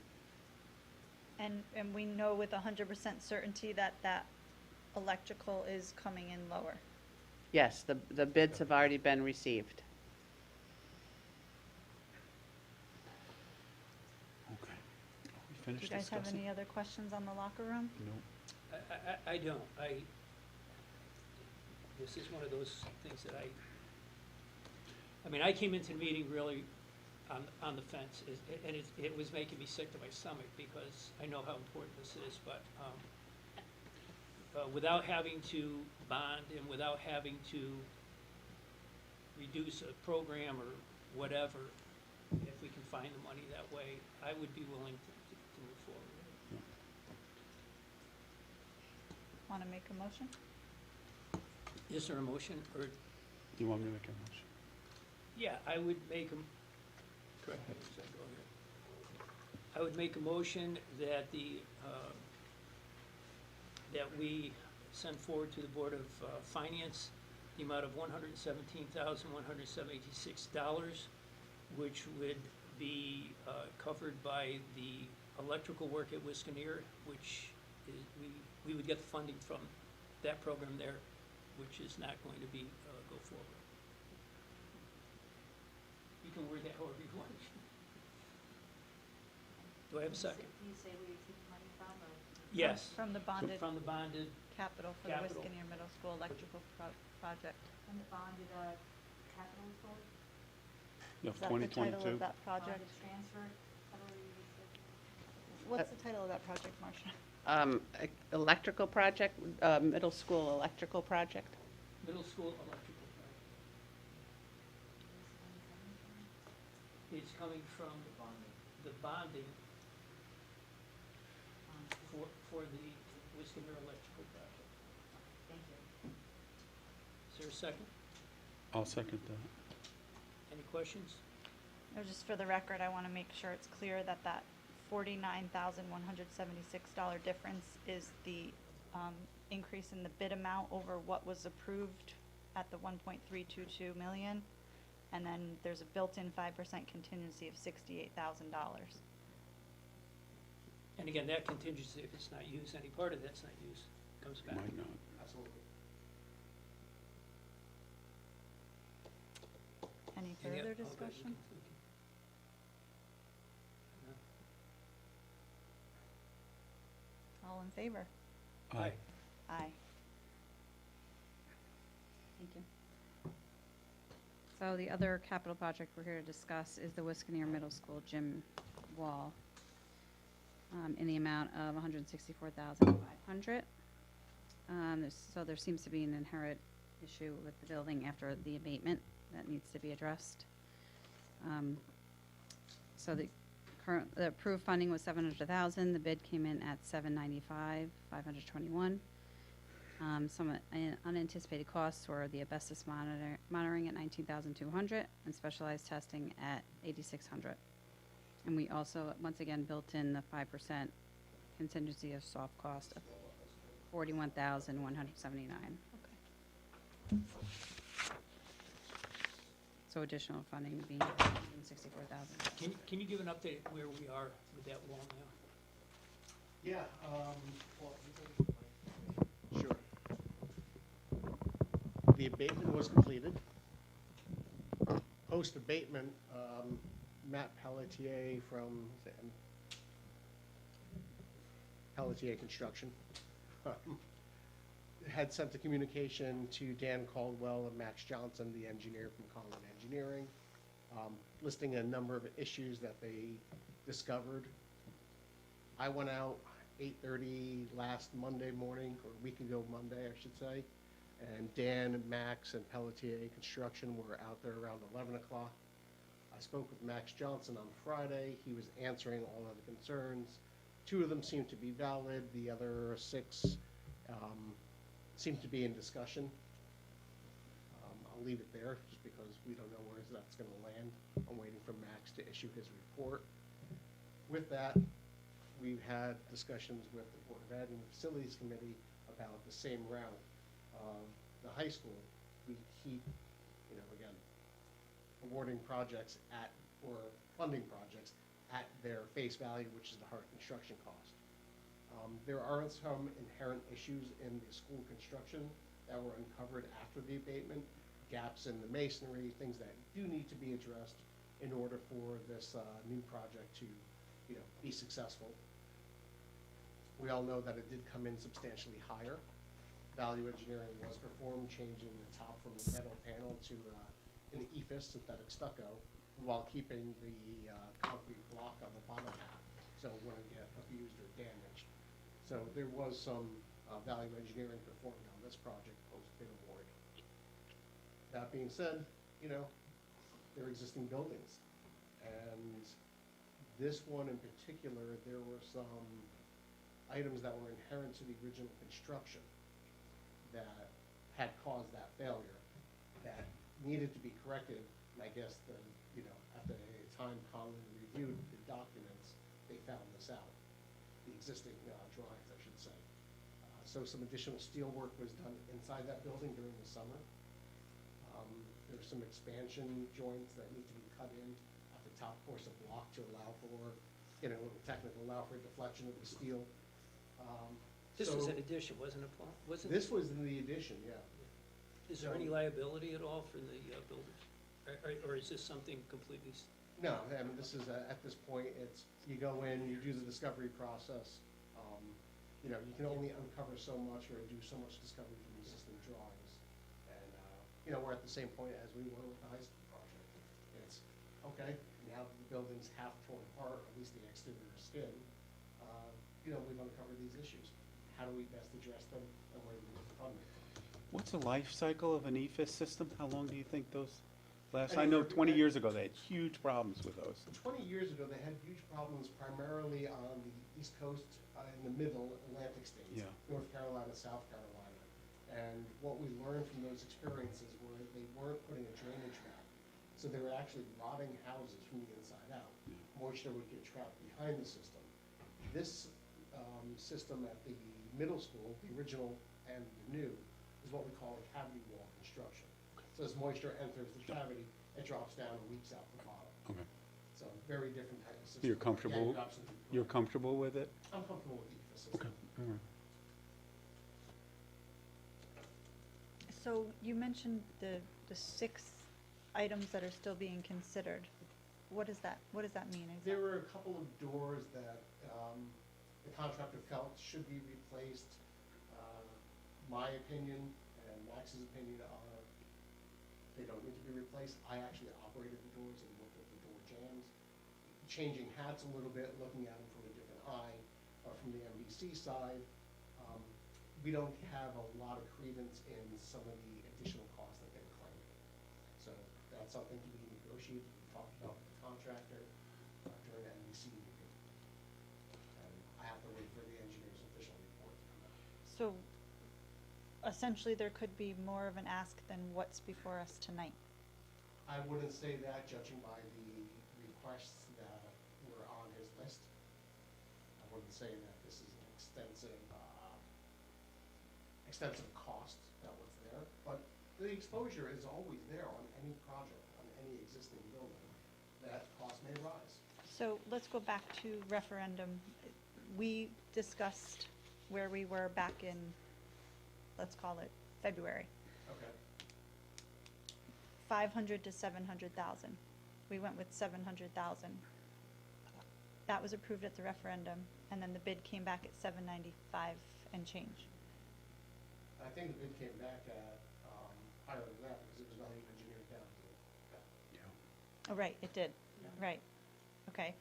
And we know with 100% certainty that that electrical is coming in lower. Yes, the bids have already been received. Okay. Are we Do finished you guys have discussing? any other questions on the locker room? No. I don't. This is one of those things that I mean, I came into the meeting really on the fence, and it was making me sick to my stomach because I know how important this is, but without having to bond and without having to reduce a program or whatever, if we can find the money that way, I would be willing to move forward. Want to make a motion? Is there a motion, or, You want me to make a motion? yeah, I would make a, correct, I would make a motion that that we send forward to the Board of Finance the amount of $117,176, which would be covered by the electrical work at Whiskaner, which is, we would get the funding from that program there, which is not going to be, go forward. You can word that however you want. Do I have a second? Can you say where you take money from, or? Yes. From the bonded From the bonded, capital for the Capital. Whiskaner Middle School electrical project. From the bonded, capital fund? Yeah, Is that the title 2022. of that project? transfer? What's the title of that project, Marcia? Electrical project, middle school electrical project. middle school electrical project. It's coming from the bonding for the Whiskaner electrical project. Thank you. Is there a second? I'll second that. Any questions? No, just for the record, I want to make sure it's clear that that $49,176 difference is the increase in the bid amount over what was approved at the 1.322 million. And then there's a built-in 5% contingency of $68,000. And again, that contingency, if it's not used, any part of that's not used, comes back. Might not. Absolutely. Any Any further oth- okay, we discussion? can- All in favor? Aye. Aye. Thank you. So the other capital project we're here to discuss is the Whiskaner Middle School gym wall in the amount of $164,500. So there seems to be an inherent issue with the building after the abatement that needs to be addressed. So the approved funding was $700,000. The bid came in at $795,521. Some unanticipated costs were the asbestos monitoring at $19,200 and specialized testing at $8,600. And we also, once again, built in the 5% contingency of soft cost of $41,179. So additional funding being $164,000. Can you give an update where we are with that wall now? Yeah, sure. The abatement was completed. Post-abatement, Matt Pelletier from Pelletier Construction had sent a communication to Dan Caldwell and Max Johnson, the engineer from Conlon Engineering, listing a number of issues that they discovered. I went out 8:30 last Monday morning, or a week ago Monday, I should say, and Dan, Max, and Pelletier Construction were out there around 11 o'clock. I spoke with Max Johnson on Friday. He was answering all of the concerns. 2 of them seemed to be valid. The other 6 seem to be in discussion. I'll leave it there just because we don't know where that's going to land. I'm waiting for Max to issue his report. With that, we've had discussions with the Board of Ed and the Facilities Committee about the same route of the high school. We keep, again, awarding projects or funding projects at their face value, which is the hard construction cost. There are some inherent issues in the school construction that were uncovered after the abatement, gaps in the masonry, things that do need to be addressed in order for this new project to be successful. We all know that it did come in substantially higher. Value engineering was performed, changing the top from a metal panel to an EFIS synthetic stucco, while keeping the concrete block on the bottom half, so it wouldn't get abused or damaged. So there was some value engineering performed on this project post-bid award. That being said, they're existing buildings. And this one in particular, there were some items that were inherent to the original construction that had caused that failure that needed to be corrected. And I guess at the time Colin reviewed the documents, they found this out, the existing drawings, I should say. So some additional steel work was done inside that building during the summer. There's some expansion joints that need to be cut in at the top course of block to allow for, allow for deflection of the steel. This was an addition, wasn't it, Paul? This was in the addition, yeah. Is there any liability at all for the buildings? Or is this something completely? No, I mean, this is, at this point, you go in, you do the discovery process. You can only uncover so much or do so much discovery from existing drawings. And, we're at the same point as we were with the high school project. It's, okay, now the building's half torn apart, at least the exterior skin. We've uncovered these issues. How do we best address them, and where do we get the funding? What's the life cycle of an EFIS system? How long do you think those last? I know 20 years ago they had huge problems with those. 20 years ago, they had huge problems primarily on the East Coast, in the middle Atlantic states, Yeah. North Carolina, South Carolina. And what we learned from those experiences were they weren't putting a drainage map. So they were actually rotting houses from the inside out. Moisture would get trapped behind the system. This system at the middle school, the original and the new, is what we call a cavity wall construction. So as moisture enters the cavity, it drops down and leaks out the bottom. Okay. So very different type of system. You're comfortable? Yeah, you're absolutely correct. You're comfortable with it? I'm comfortable with the EFIS system. Okay. All right. So you mentioned the 6 items that are still being considered. What does that mean exactly? There were a couple of doors that the contractor felt should be replaced. My opinion and Max's opinion are they don't need to be replaced. I actually operated the doors and looked at the door jambs. Changing hats a little bit, looking at them from a different eye, from the MVC side, we don't have a lot of credence in some of the additional costs that they're claiming. So that's something to be negotiated, we talked about with the contractor during the MVC meeting. And I have to wait for the engineer's official report to come out. So essentially, there could be more of an ask than what's before us tonight. I wouldn't say that, judging by the requests that were on his list. I wouldn't say that this is an extensive cost that was there, but the exposure is always there on any project, on any existing building, that cost may rise. So let's go back to referendum. We discussed where we were back in, let's call it February. Okay. 500 to 700,000. We went with 700,000. That was approved at the referendum, and then the bid came back at 795 and change. I think the bid came back at higher than that because it was value engineered down to. Yeah. Oh, right, it did. Right. Okay.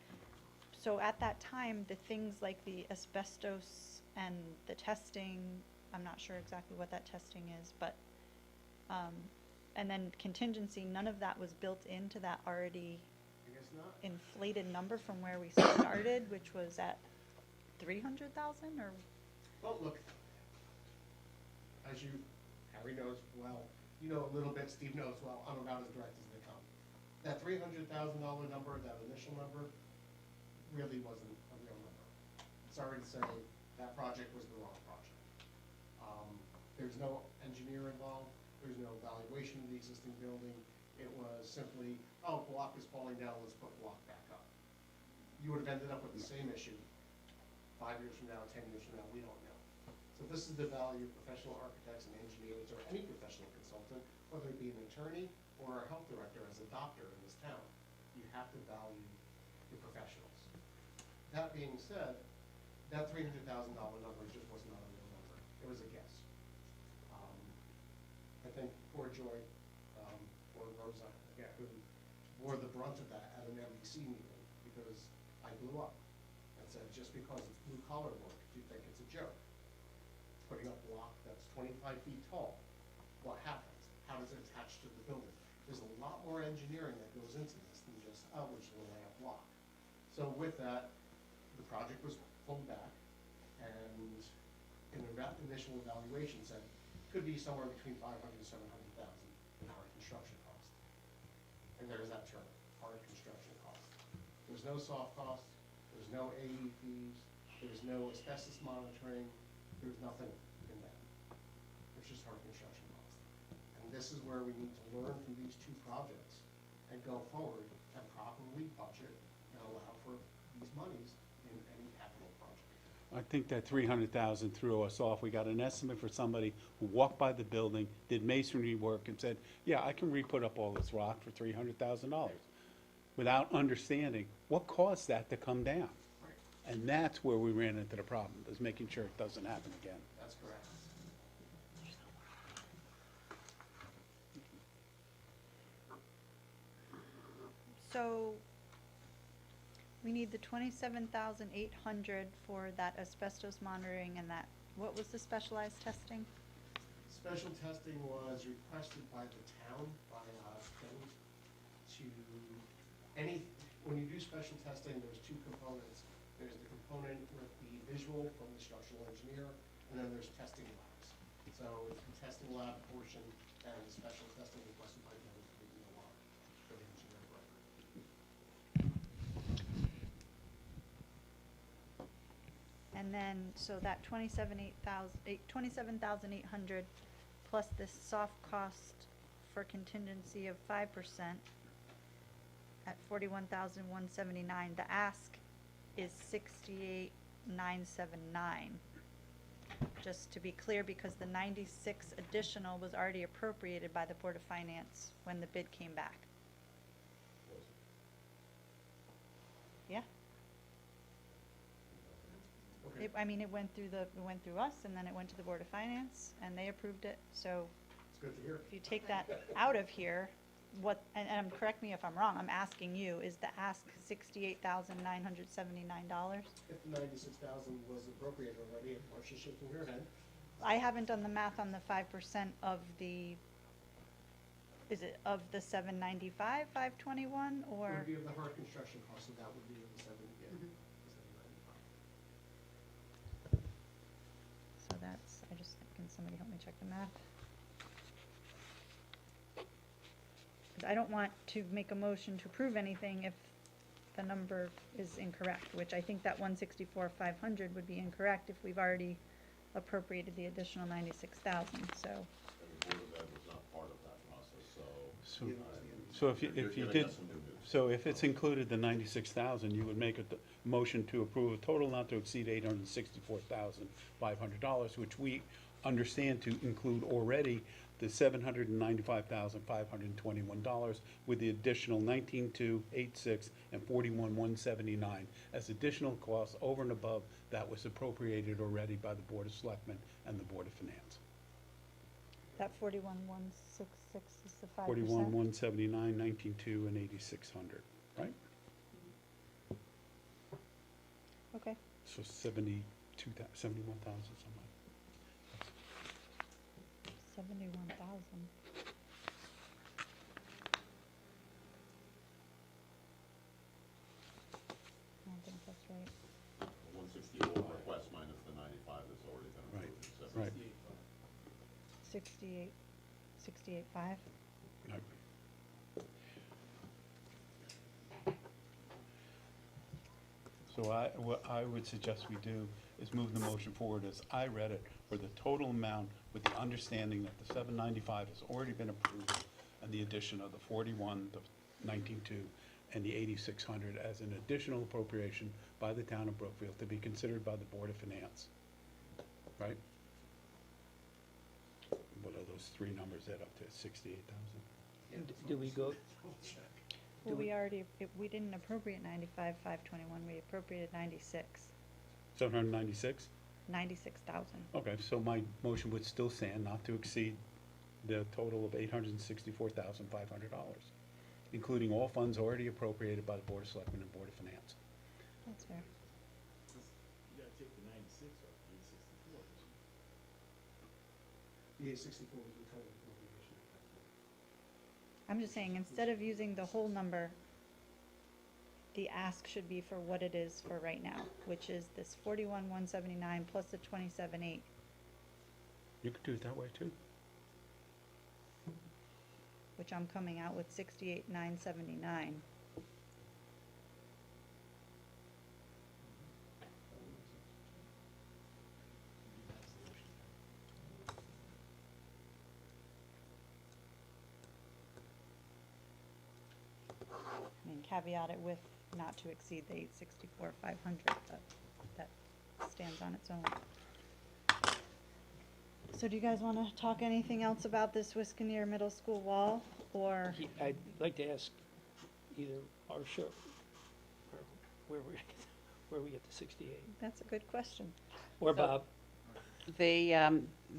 So at that time, the things like the asbestos and the testing, I'm not sure exactly what that testing is, but, and then contingency, none of that was built into that already I guess not. inflated number from where we started, which was at 300,000 or? Well, look, as you, Harry knows well, you know a little bit, Steve knows well, I'm about as direct as they come. That $300,000 number, that initial number, really wasn't a real number. Sorry to say, that project was the wrong project. There's no engineer involved, there's no evaluation of the existing building. It was simply, oh, block is falling down, let's put block back up. You would have ended up with the same issue 5 years from now, 10 years from now, we don't know. So this is the value of professional architects and engineers, or any professional consultant, whether it be an attorney or a health director as a doctor in this town. You have to value the professionals. That being said, that $300,000 number just was not a real number. It was a guess. I think poor Joy, or Rosa, I forget who, bore the brunt of that at an MBC meeting because I blew up and said, just because it's blue collar work, do you think it's a joke? Putting up block that's 25 feet tall, what happens? How does it attach to the building? There's a lot more engineering that goes into this than just, oh, we're just gonna lay out block. So with that, the project was pulled back, and an initial evaluation said, could be somewhere between 500 to 700,000 in hard construction cost. And there's that term, hard construction cost. There's no soft cost, there's no AE fees, there's no asbestos monitoring, there's nothing in that. It's just hard construction cost. And this is where we need to learn from these two projects and go forward and properly budget and allow for these monies in any capital project. I think that 300,000 threw us off. We got an estimate for somebody who walked by the building, did masonry work, and said, yeah, I can re-put up all this rock for $300,000, without understanding what caused that to come down. Right. And that's where we ran into the problem, is making sure it doesn't happen again. That's correct. So we need the 27,800 for that asbestos monitoring and that, what was the specialized testing? Special testing was requested by the town, by them, to when you do special testing, there's two components. There's the component with the visual from the structural engineer, and then there's testing labs. So it's the testing lab portion and the special testing requested by them for the EOR, for the engineer record. And then, so that 27,800 plus this soft cost for contingency of 5% at 41,179. The ask is 68,979. Just to be clear, because the 96 additional was already appropriated by the Board of Finance when the bid came back. Yeah. Okay. I mean, it went through us, and then it went to the Board of Finance, and they approved it, so It's good to hear. if you take that out of here, and correct me if I'm wrong, I'm asking you, is the ask $68,979? If the 96,000 was appropriated already, and Marcia's shaking her head, I haven't done the math on the 5% of the, is it of the 795, 521, it or? would be of the hard construction cost, so that would be of the 7, yeah, the 795. So that's, can somebody help me check the math? 'Cause I don't want to make a motion to approve anything if the number is incorrect, which I think that 164,500 would be incorrect if we've already appropriated the additional 96,000, so. And the Board of Ed was not part of that process, so. So if you You're did, giving us some new news. so if it's included the 96,000, you would make a motion to approve a total not to exceed $864,500, which we understand to include already the $795,521 with the additional 19,286 and 41,179 as additional costs over and above that was appropriated already by the Board of Selectmen and the Board of Finance. That 41,166 is the 5%? 41,179, 19,2, and 8,600, right? Okay. So 71,000 something. 71,000. 68. 164 request minus the 95 that's already been Right, approved. right. 68, 68.5. Right. So what I would suggest we do is move the motion forward as I read it for the total amount with the understanding that the 795 has already been approved and the addition of the 41, the 19.2, and the 8,600 as an additional appropriation by the town of Brookfield to be considered by the Board of Finance. Right? What are those three numbers add up to? 68,000? Do we go, Well, we didn't appropriate 95,521, we appropriated 796? 96,000. Okay, so my motion would still stand not to exceed the total of $864,500, including all funds already appropriated by the Board of Selectmen and Board of Finance. That's fair. You gotta take the 96 off, 864. The 864 was the total appropriation. I'm just saying, instead of using the whole number, the ask should be for what it is for right now, which is this 41,179 plus the 27,8. You could do it that way, too. Which I'm coming out with 68,979. I mean, caveat it with not to exceed the 864,500, but that stands on its own. So do you guys want to talk anything else about this Whiskaner Middle School wall, or? I'd like to ask either Marcia or where we get the 68, That's a good question. or So- Bob.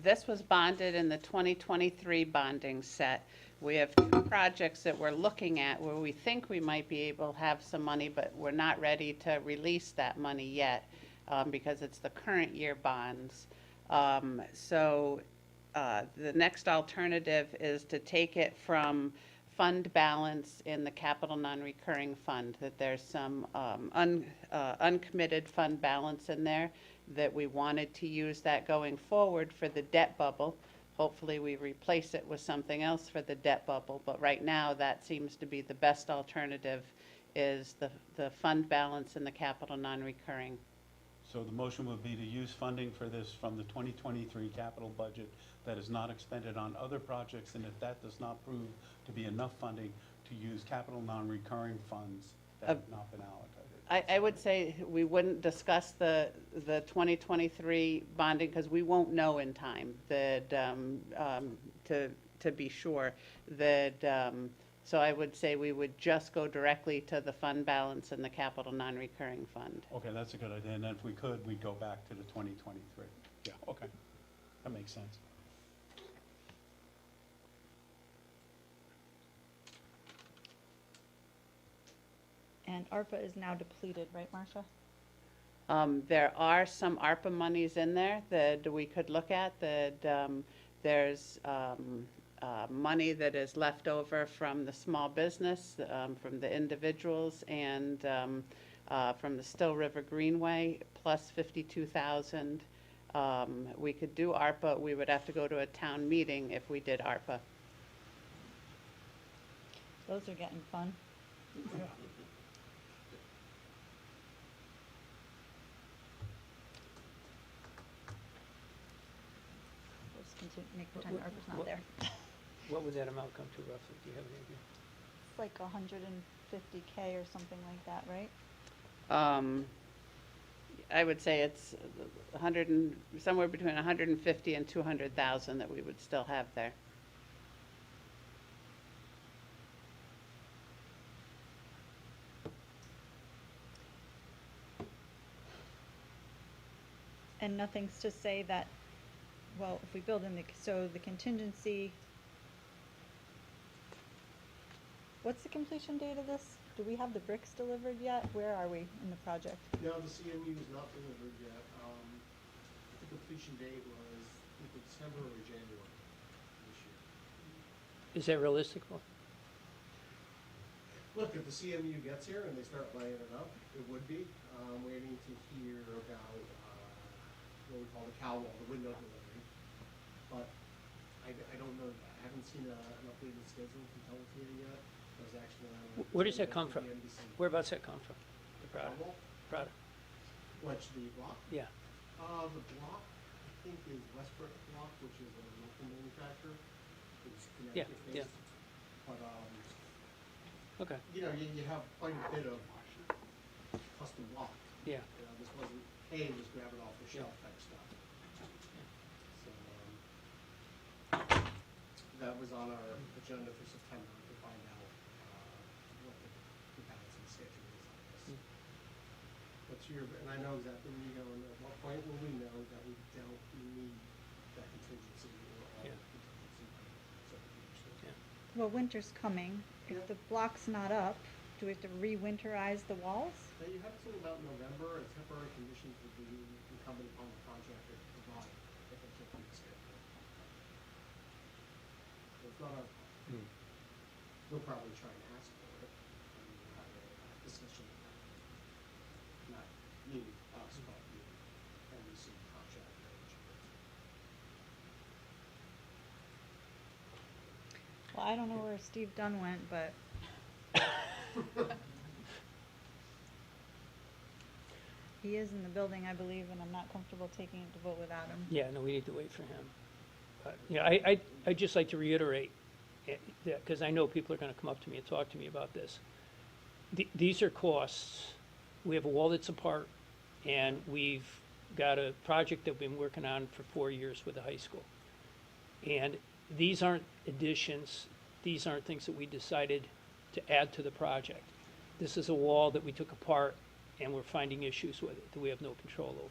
This was bonded in the 2023 bonding set. We have two projects that we're looking at where we think we might be able to have some money, but we're not ready to release that money yet because it's the current year bonds. The next alternative is to take it from fund balance in the capital non-recurring fund, that there's some uncommitted fund balance in there, that we wanted to use that going forward for the debt bubble. Hopefully, we replace it with something else for the debt bubble, but right now, that seems to be the best alternative, is the fund balance in the capital non-recurring. So the motion would be to use funding for this from the 2023 capital budget that is not expended on other projects, and if that does not prove to be enough funding, to use capital non-recurring funds that have not been allocated. I would say we wouldn't discuss the 2023 bonding, because we won't know in time, that, to be sure, that, so I would say we would just go directly to the fund balance and the capital non-recurring fund. Okay, that's a good idea, and then if we could, we'd go back to the 2023. Yeah, okay, that makes sense. And ARPA is now depleted, right, Marcia? There are some ARPA monies in there that we could look at, that there's money that is left over from the small business, from the individuals, and from the Still River Greenway, plus 52,000. We could do ARPA, we would have to go to a town meeting if we did ARPA. Those are getting fun. Let's continue, make pretend ARPA's not there. What would that amount come to roughly? Do you have any idea? It's like 150K or something like that, right? I would say it's somewhere between 150 and 200,000 that we would still have there. And nothing's to say that, well, if we build in so the contingency, what's the completion date of this? Do we have the bricks delivered yet? Where are we in the project? No, the CMU is not delivered yet. The completion date was either December or January this year. Is that realistic? Look, if the CMU gets here and they start laying it up, it would be. Waiting to hear about, what we call the cow wall, the window delivery. But I don't know that. I haven't seen an updated schedule from Pelletier yet. I was actually on a- Where does that come from? the NBC. Whereabouts that come from? The Cow product? wall? Product, Which, the block? yeah. The block, I think, is Westbrook Block, which is a local manufacturer. It's Yeah, Connecticut-based. yeah. But, Okay, you know, you have quite a bit of custom block. yeah. You know, this wasn't, hey, just grab it off the shelf type stuff. So, that was on our agenda for September to find out, what the balance and schedule is on this. What's your, and I know exactly where you're going, at what point will we know that we don't need that contingency or all Yeah. the contingency money? So we understand. Yeah. Well, winter's coming. If the block's not up, do we have to re-winterize the walls? Now, you have until about November, and temporary conditions will be incumbent upon the contractor to provide if they can't meet the schedule. So it's not a, we'll probably try and ask for it, and we'll have a discussion with them. Not me, us, but the NBC contractor engineer. Well, I don't know where Steve Dunn went, but he is in the building, I believe, and I'm not comfortable taking it to vote without him. Yeah, no, we need to wait for him. But, yeah, I'd just like to reiterate, because I know people are gonna come up to me and talk to me about this. These are costs. We have a wall that's apart, and we've got a project that we've been working on for 4 years with the high school. And these aren't additions, these aren't things that we decided to add to the project. This is a wall that we took apart, and we're finding issues with it that we have no control over.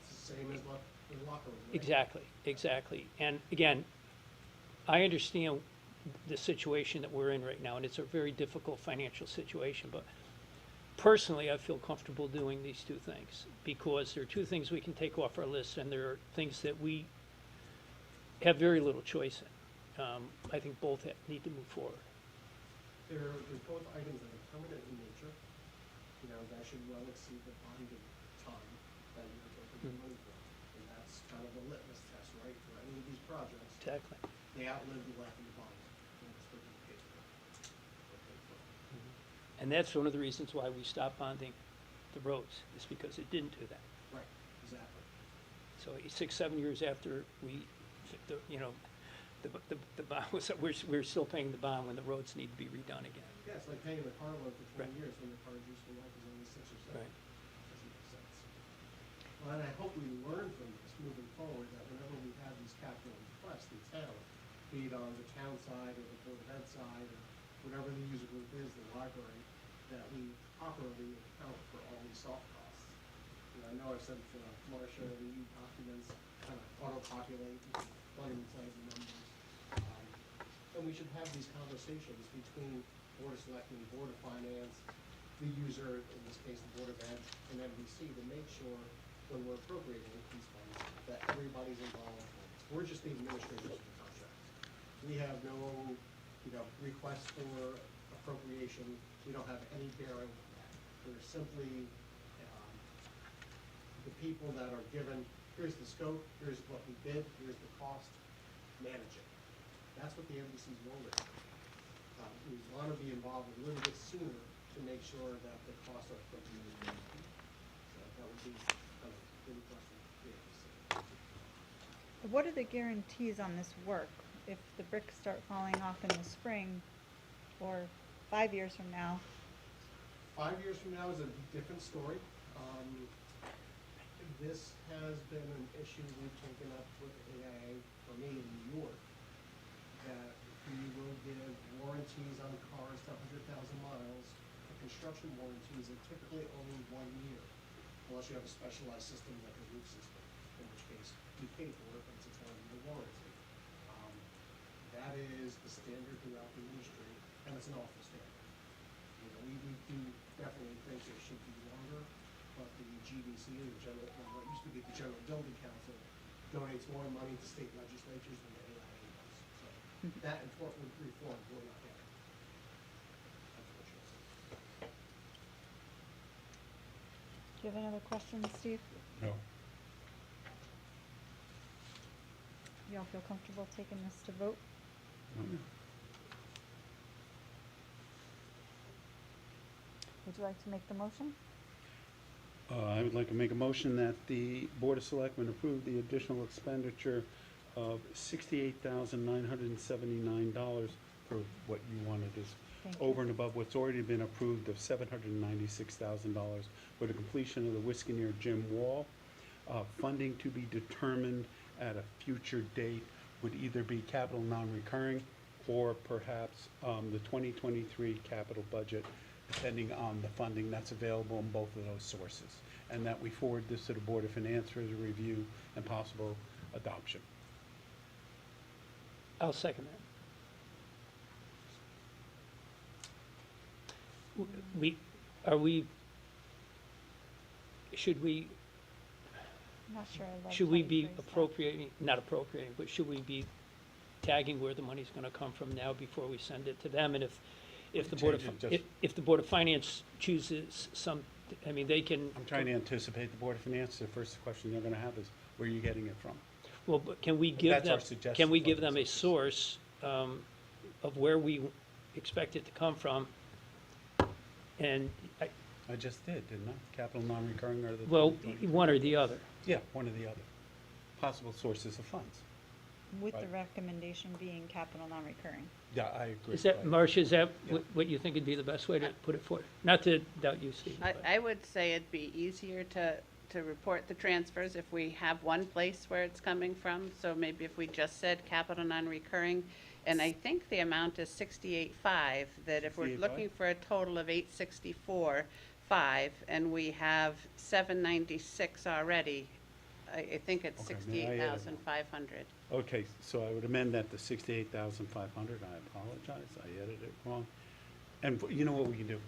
It's the same as what, the locker room, right? Exactly, exactly. And again, I understand the situation that we're in right now, and it's a very difficult financial situation, but personally, I feel comfortable doing these two things, because there are two things we can take off our list, and there are things that we have very little choice in. I think both need to move forward. They're both items that are permanent in nature. You know, that should well exceed the bonding time that you're going to money for. And that's kind of the litmus test, right, for any of these projects. Exactly. They outlive the life of the bond, and it's what you pay for. Okay, for. And that's one of the reasons why we stopped bonding the roads, is because it didn't do that. Right, exactly. So 6, 7 years after we, the bond was, we're still paying the bond when the roads need to be redone again. Yeah, it's like paying the car loan for 20 Right. years when the car's useful life is only 6 or 7. Right. Doesn't make sense. Well, and I hope we learn from this moving forward, that whenever we have these capital requests in town, be it on the town side or the Board of Ed side, or whatever the user group is, the library, that we properly account for all these soft costs. You know, I know I've sent Marcia the documents, kind of auto-populate, plug and play the numbers. And we should have these conversations between Board of Selectmen, Board of Finance, the user, in this case, the Board of Ed, and NBC, to make sure when we're appropriating these funds, that everybody's involved. We're just the administrators of the contract. We have no, request for appropriation. We don't have any bearing on that. We're simply, the people that are given, here's the scope, here's what we did, here's the cost, manage it. That's what the NBC's role is. We want to be involved a little bit sooner to make sure that the costs are appropriately managed. So that would be kind of the question for the NBC. What are the guarantees on this work? If the bricks start falling off in the spring, or 5 years from now? 5 years from now is a different story. This has been an issue we've taken up with AIA, for me, in New York, that we will give warranties on cars to 100,000 miles. The construction warranties are typically only 1 year, unless you have a specialized system like a roof system, in which case you pay for it, but it's a 12-year warranty. That is the standard throughout the industry, and it's an awful standard. You know, we do definitely think it should be longer, but the GBC, what used to be the General Building Council, donates more money to state legislatures than the AIA does. So that reform we're not getting, unfortunately. you have any other questions, Steve? No. Y'all feel comfortable taking this to vote? Would you like to make the motion? I would like to make a motion that the Board of Selectmen approve the additional expenditure of $68,979 for what you wanted is Thank you. over and above what's already been approved of $796,000 for the completion of the Whiskaner gym wall. Funding to be determined at a future date would either be capital non-recurring or perhaps the 2023 capital budget, depending on the funding that's available in both of those sources. And that we forward this to the Board of Finance for the review and possible adoption. I'll second that. Should we I'm not sure I love Should how we you be phrased that. appropriating, not appropriating, but should we be tagging where the money's gonna come from now before we send it to them? And if the Board of, Change it just- if the Board of Finance chooses some, I mean, they can. I'm trying to anticipate the Board of Finance. The first question they're gonna have is, where are you getting it from? Well, but can we give That's our them, suggestion can we for give the them a sources. source of where we expect it to come from? And, I just did, didn't I? Capital non-recurring or the. well, 2023? one or the other. Yeah, one or the other. Possible sources of funds. With the Right. recommendation being capital non-recurring. Yeah, I agree. Is that, but- Marcia, is that Yeah. what you think would be the best way to put it forward? Not to doubt you, Steve. but- I would say it'd be easier to report the transfers if we have one place where it's coming from. So maybe if we just said capital non-recurring, and I think the amount is 68.5, that if we're 68.5? looking for a total of 864.5, and we have 796 already, I think it's Okay, then I added 68,500. Okay, so I would amend that to 68,500. I apologize, I edited it wrong. And you know what we can do?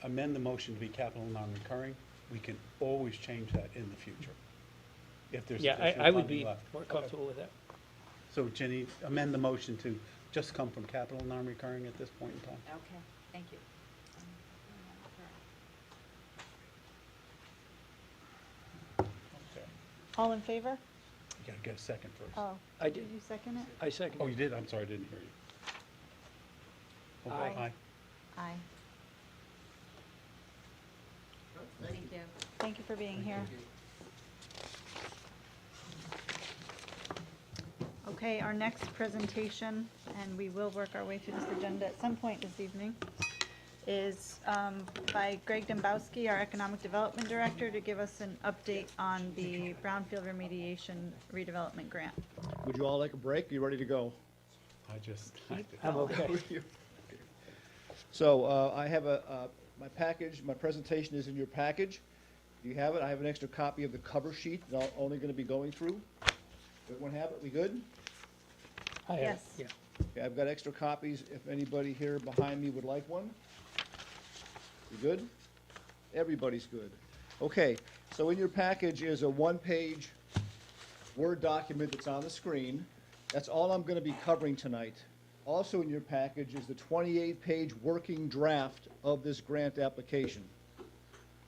Amend the motion to be capital non-recurring. We can always change that in the future. If there's Yeah, additional I would funding be left. more Okay. comfortable with that. So Jenny, amend the motion to just come from capital non-recurring at this point in time. Okay, thank you. Okay. All in favor? You gotta get a second first. Oh, I did did. you second it? I second. Oh, you did? I'm sorry, I didn't hear you. Okay, Aye. aye. Aye. Thank you. Thank you for being here. Okay, our next presentation, and we will work our way through this agenda at some point this evening, is by Greg Dembowski, our Economic Development Director, to give us an update on the Brownfield Remediation Redevelopment Grant. Would you all like a break? Are you ready to go? I'm okay. So I have my package, my presentation is in your package. Do you have it? I have an extra copy of the cover sheet that I'm only going to be going through. Everyone have it? We good? I have, Yes. yeah. Okay, I've got extra copies if anybody here behind me would like one. You good? Everybody's good. Okay, so in your package is a one-page Word document that's on the screen. That's all I'm going to be covering tonight. Also in your package is the 28-page working draft of this grant application.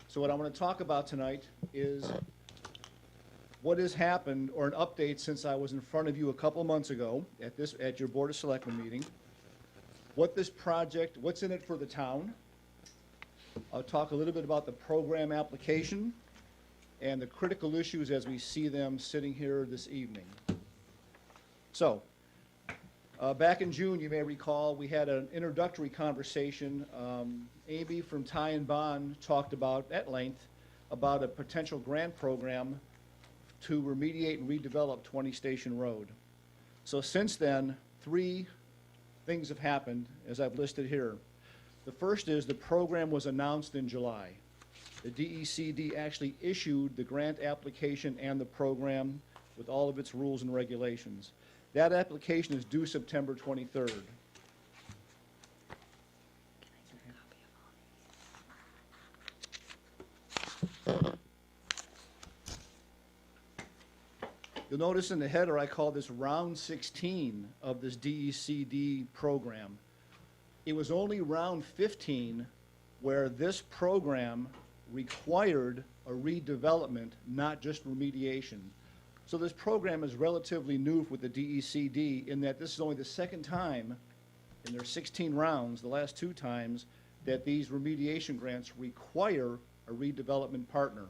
So what I'm going to talk about tonight is what has happened, or an update since I was in front of you a couple months ago at your Board of Selectmen meeting. What this project, what's in it for the town. I'll talk a little bit about the program application and the critical issues as we see them sitting here this evening. So, back in June, you may recall, we had an introductory conversation. Amy from Ty and Bond talked about, at length, about a potential grant program to remediate and redevelop 20 Station Road. So since then, 3 things have happened, as I've listed here. The first is the program was announced in July. The DECD actually issued the grant application and the program with all of its rules and regulations. That application is due September 23rd. You'll notice in the header, I call this round 16 of this DECD program. It was only round 15 where this program required a redevelopment, not just remediation. So this program is relatively new with the DECD in that this is only the second time in their 16 rounds, the last 2 times, that these remediation grants require a redevelopment partner.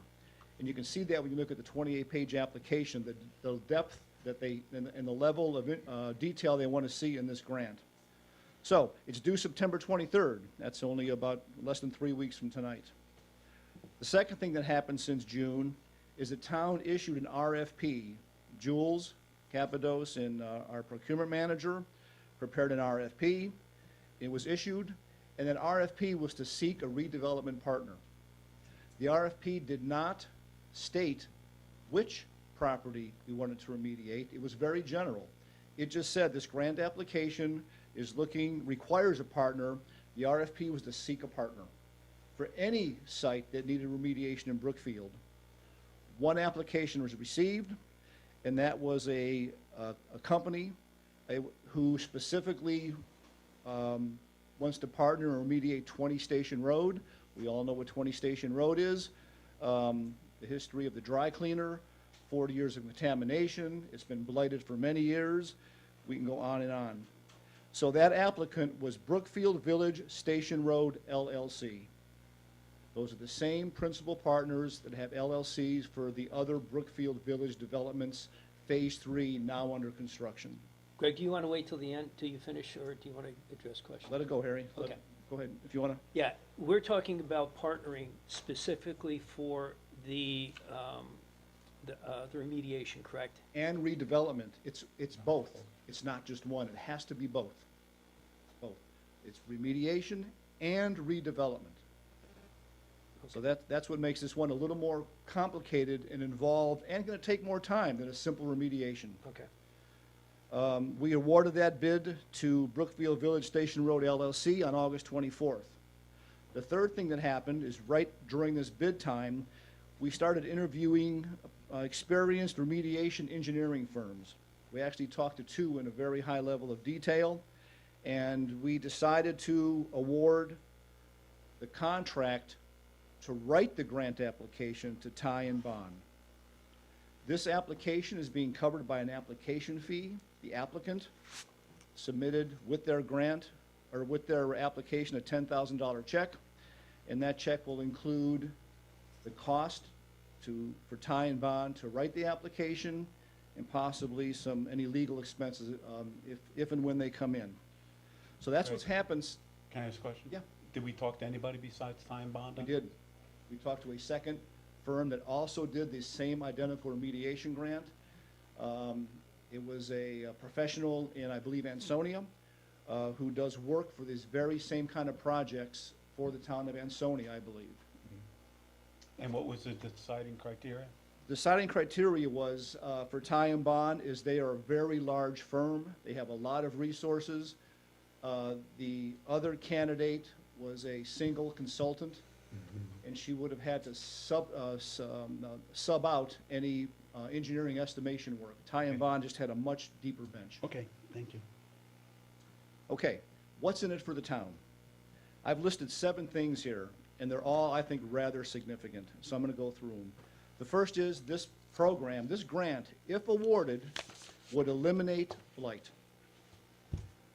And you can see that when you look at the 28-page application, the depth that they, and the level of detail they want to see in this grant. So, it's due September 23rd. That's only about less than 3 weeks from tonight. The second thing that happened since June is the town issued an RFP. Jules Capados and our procurement manager prepared an RFP. It was issued, and that RFP was to seek a redevelopment partner. The RFP did not state which property we wanted to remediate. It was very general. It just said this grant application requires a partner. The RFP was to seek a partner for any site that needed remediation in Brookfield. One application was received, and that was a company who specifically wants to partner and remediate 20 Station Road. We all know what 20 Station Road is. The history of the dry cleaner, 40 years of contamination. It's been blighted for many years. We can go on and on. So that applicant was Brookfield Village Station Road LLC. Those are the same principal partners that have LLCs for the other Brookfield Village developments, Phase 3, now under construction. Greg, do you want to wait till the end, till you finish, or do you want to address questions? Let it go, Harry. Okay. Go ahead, if you want to. Yeah, we're talking about partnering specifically for the remediation, correct? And redevelopment. It's both. It's not just one. It has to be both. Both. It's remediation and redevelopment. So that's what makes this one a little more complicated and involved and going to take more time than a simple remediation. Okay. We awarded that bid to Brookfield Village Station Road LLC on August 24th. The third thing that happened is right during this bid time, we started interviewing experienced remediation engineering firms. We actually talked to 2 in a very high level of detail, and we decided to award the contract to write the grant application to Ty and Bond. This application is being covered by an application fee. The applicant submitted with their grant, or with their application, a $10,000 check, and that check will include the cost for Ty and Bond to write the application and possibly any legal expenses if and when they come in. So that's what's happened. Can I ask a question? Yeah. Did we talk to anybody besides Time Bond? We did. We talked to a second firm that also did the same identical remediation grant. It was a professional in, I believe, Ansonia, who does work for these very same kind of projects for the town of Ansonia, I believe. And what was the deciding criteria? The deciding criteria was, for Ty and Bond, is they are a very large firm. They have a lot of resources. The other candidate was a single consultant, and she would have had to sub out any engineering estimation work. Ty and Bond just had a much deeper bench. Okay, thank you. Okay, what's in it for the town? I've listed 7 things here, and they're all, I think, rather significant, so I'm going to go through them. The first is this program, this grant, if awarded, would eliminate blight.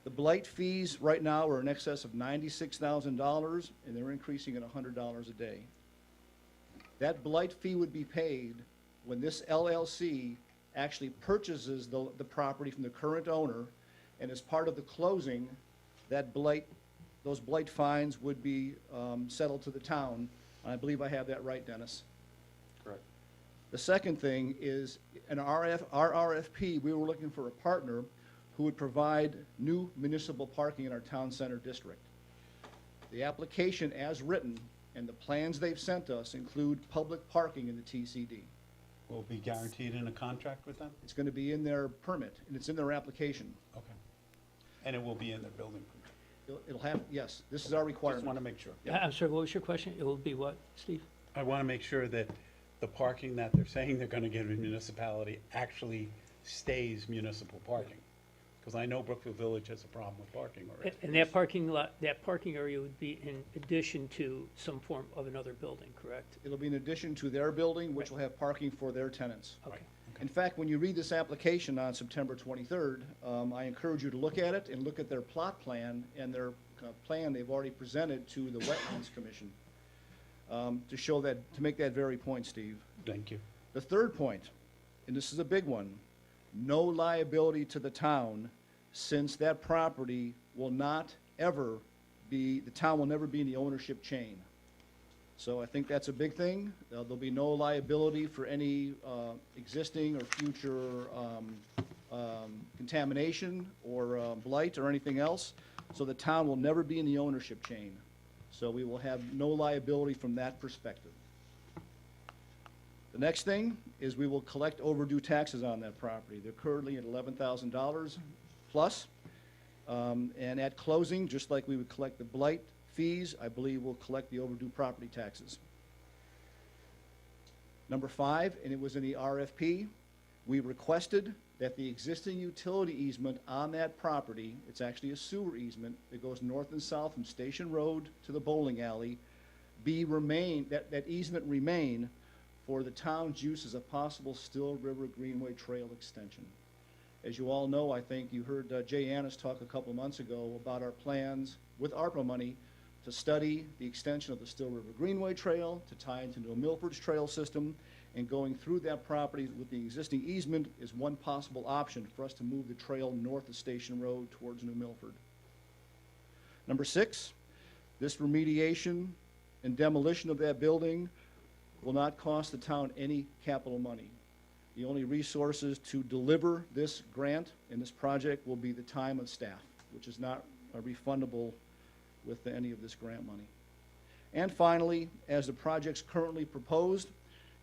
The blight fees right now are in excess of $96,000, and they're increasing at $100 a day. That blight fee would be paid when this LLC actually purchases the property from the current owner, and as part of the closing, those blight fines would be settled to the town. I believe I have that right, Dennis. Correct. The second thing is, in our RFP, we were looking for a partner who would provide new municipal parking in our town center district. The application as written and the plans they've sent us include public parking in the TCD. Will it be guaranteed in a contract with them? It's going to be in their permit, and it's in their application. Okay. And it will be in their building permit? It'll have, yes, this is our requirement. Just want to make sure. I'm sorry, what was your question? It will be what, Steve? I want to make sure that the parking that they're saying they're going to give a municipality actually stays municipal parking. Because I know Brookfield Village has a problem with parking already. And that parking lot, that parking area would be in addition to some form of another building, correct? It'll be in addition to their building, which will have parking for their tenants. Okay. In fact, when you read this application on September 23rd, I encourage you to look at it and look at their plot plan and their plan they've already presented to the Wetlands Commission to show that, to make that very point, Steve. Thank you. The third point, and this is a big one, no liability to the town, since that property will not ever be, the town will never be in the ownership chain. So I think that's a big thing. There'll be no liability for any existing or future contamination or blight or anything else. So the town will never be in the ownership chain. So we will have no liability from that perspective. The next thing is we will collect overdue taxes on that property. They're currently at $11,000 plus. And at closing, just like we would collect the blight fees, I believe we'll collect the overdue property taxes. Number 5, and it was in the RFP, we requested that the existing utility easement on that property, it's actually a sewer easement that goes north and south from Station Road to the bowling alley, that easement remain for the town's use as a possible Still River Greenway Trail extension. As you all know, I think you heard Jay Annis talk a couple months ago about our plans with ARPA money to study the extension of the Still River Greenway Trail, to tie into New Milford's trail system, and going through that property with the existing easement is one possible option for us to move the trail north of Station Road towards New Milford. Number 6, this remediation and demolition of that building will not cost the town any capital money. The only resources to deliver this grant and this project will be the time of staff, which is not refundable with any of this grant money. And finally, as the project's currently proposed,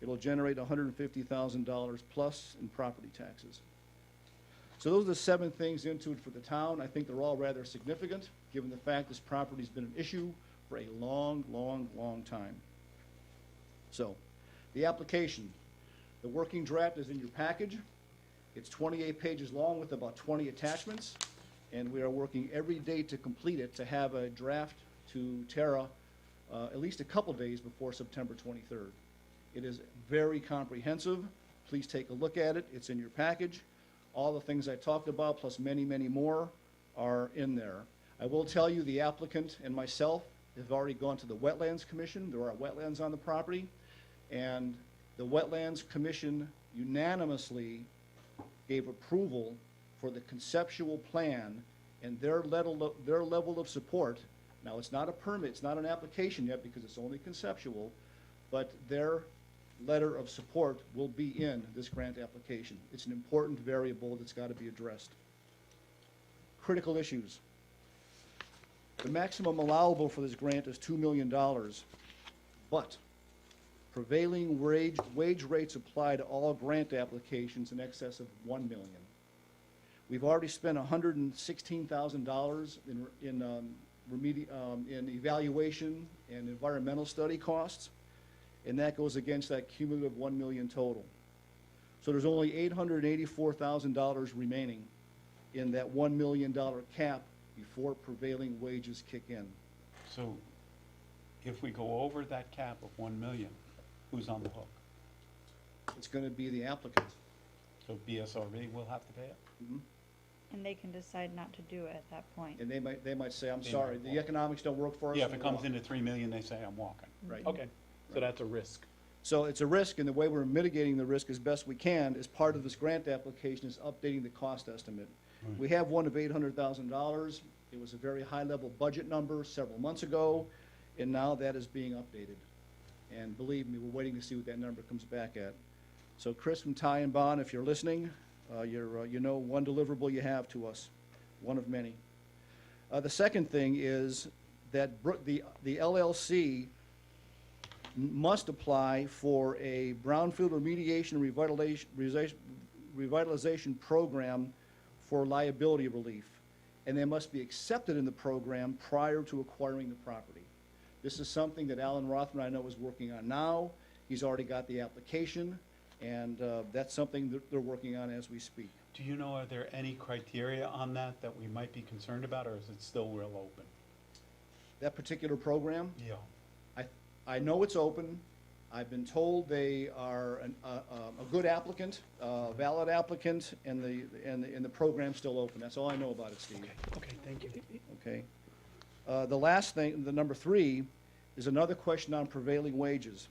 it'll generate $150,000 plus in property taxes. So those are the 7 things into it for the town. I think they're all rather significant, given the fact this property's been an issue for a long, long, long time. So, the application. The working draft is in your package. It's 28 pages long with about 20 attachments, and we are working every day to complete it, to have a draft to Tara at least a couple days before September 23rd. It is very comprehensive. Please take a look at it. It's in your package. All the things I talked about, plus many, many more, are in there. I will tell you the applicant and myself have already gone to the Wetlands Commission. There are wetlands on the property, and the Wetlands Commission unanimously gave approval for the conceptual plan, and their level of support, now it's not a permit, it's not an application yet because it's only conceptual, but their letter of support will be in this grant application. It's an important variable that's got to be addressed. Critical issues. The maximum allowable for this grant is $2 million, but prevailing wage rates apply to all grant applications in excess of $1 million. We've already spent $116,000 in evaluation and environmental study costs, and that goes against that cumulative $1 million total. So there's only $884,000 remaining in that $1 million cap before prevailing wages kick in. So if we go over that cap of 1 million, who's on the hook? It's going to be the applicant. So BSRB will have to pay it? Mhm. And they can decide not to do it at that point. And they might say, I'm They sorry, might the walk. economics don't work for us. Yeah, if and it we'll comes walk. into 3 million, they say I'm walking. Right. Okay, so that's a risk. So it's a risk, and the way we're mitigating the risk as best we can as part of this grant application is updating the cost estimate. Right. We have one of $800,000. It was a very high-level budget number several months ago, and now that is being updated. And believe me, we're waiting to see what that number comes back at. So Chris from Ty and Bond, if you're listening, you know one deliverable you have to us, one of many. The second thing is that the LLC must apply for a Brownfield remediation revitalization program for liability relief, and they must be accepted in the program prior to acquiring the property. This is something that Alan Rothman, I know, is working on now. He's already got the application, and that's something that they're working on as we speak. Do you know, are there any criteria on that that we might be concerned about, or is it still real open? That particular program, Yeah. I know it's open. I've been told they are a good applicant, valid applicant, and the program's still open. That's all I know about it, Steve. Okay, thank you. Okay. The last thing, the number 3, is another question on prevailing wages.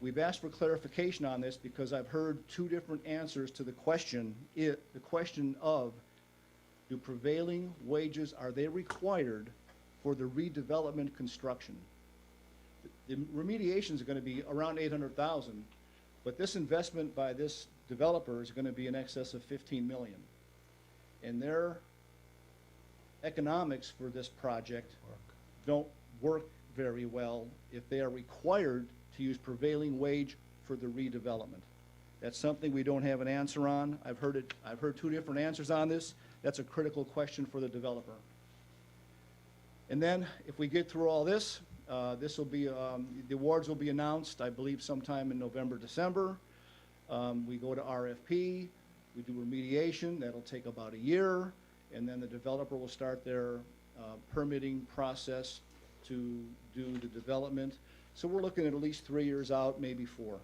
We've asked for clarification on this because I've heard 2 different answers to the question. The question of, do prevailing wages, are they required for the redevelopment construction? The remediation is going to be around $800,000, but this investment by this developer is going to be in excess of $15 million. And their economics for this project don't work very well if they are required to use prevailing wage for the redevelopment. That's something we don't have an answer on. I've heard 2 different answers on this. That's a critical question for the developer. And then, if we get through all this, this will be, the awards will be announced, I believe, sometime in November, December. We go to RFP, we do remediation, that'll take about a year, and then the developer will start their permitting process to do the development. So we're looking at least 3 years out, maybe 4.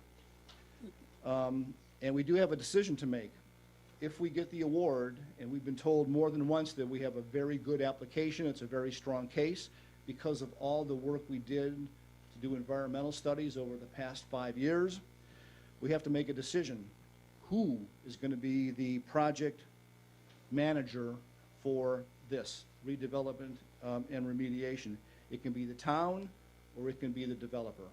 And we do have a decision to make. If we get the award, and we've been told more than once that we have a very good application, it's a very strong case, because of all the work we did to do environmental studies over the past 5 years, we have to make a decision. Who is going to be the project manager for this redevelopment and remediation? It can be the town, or it can be the developer.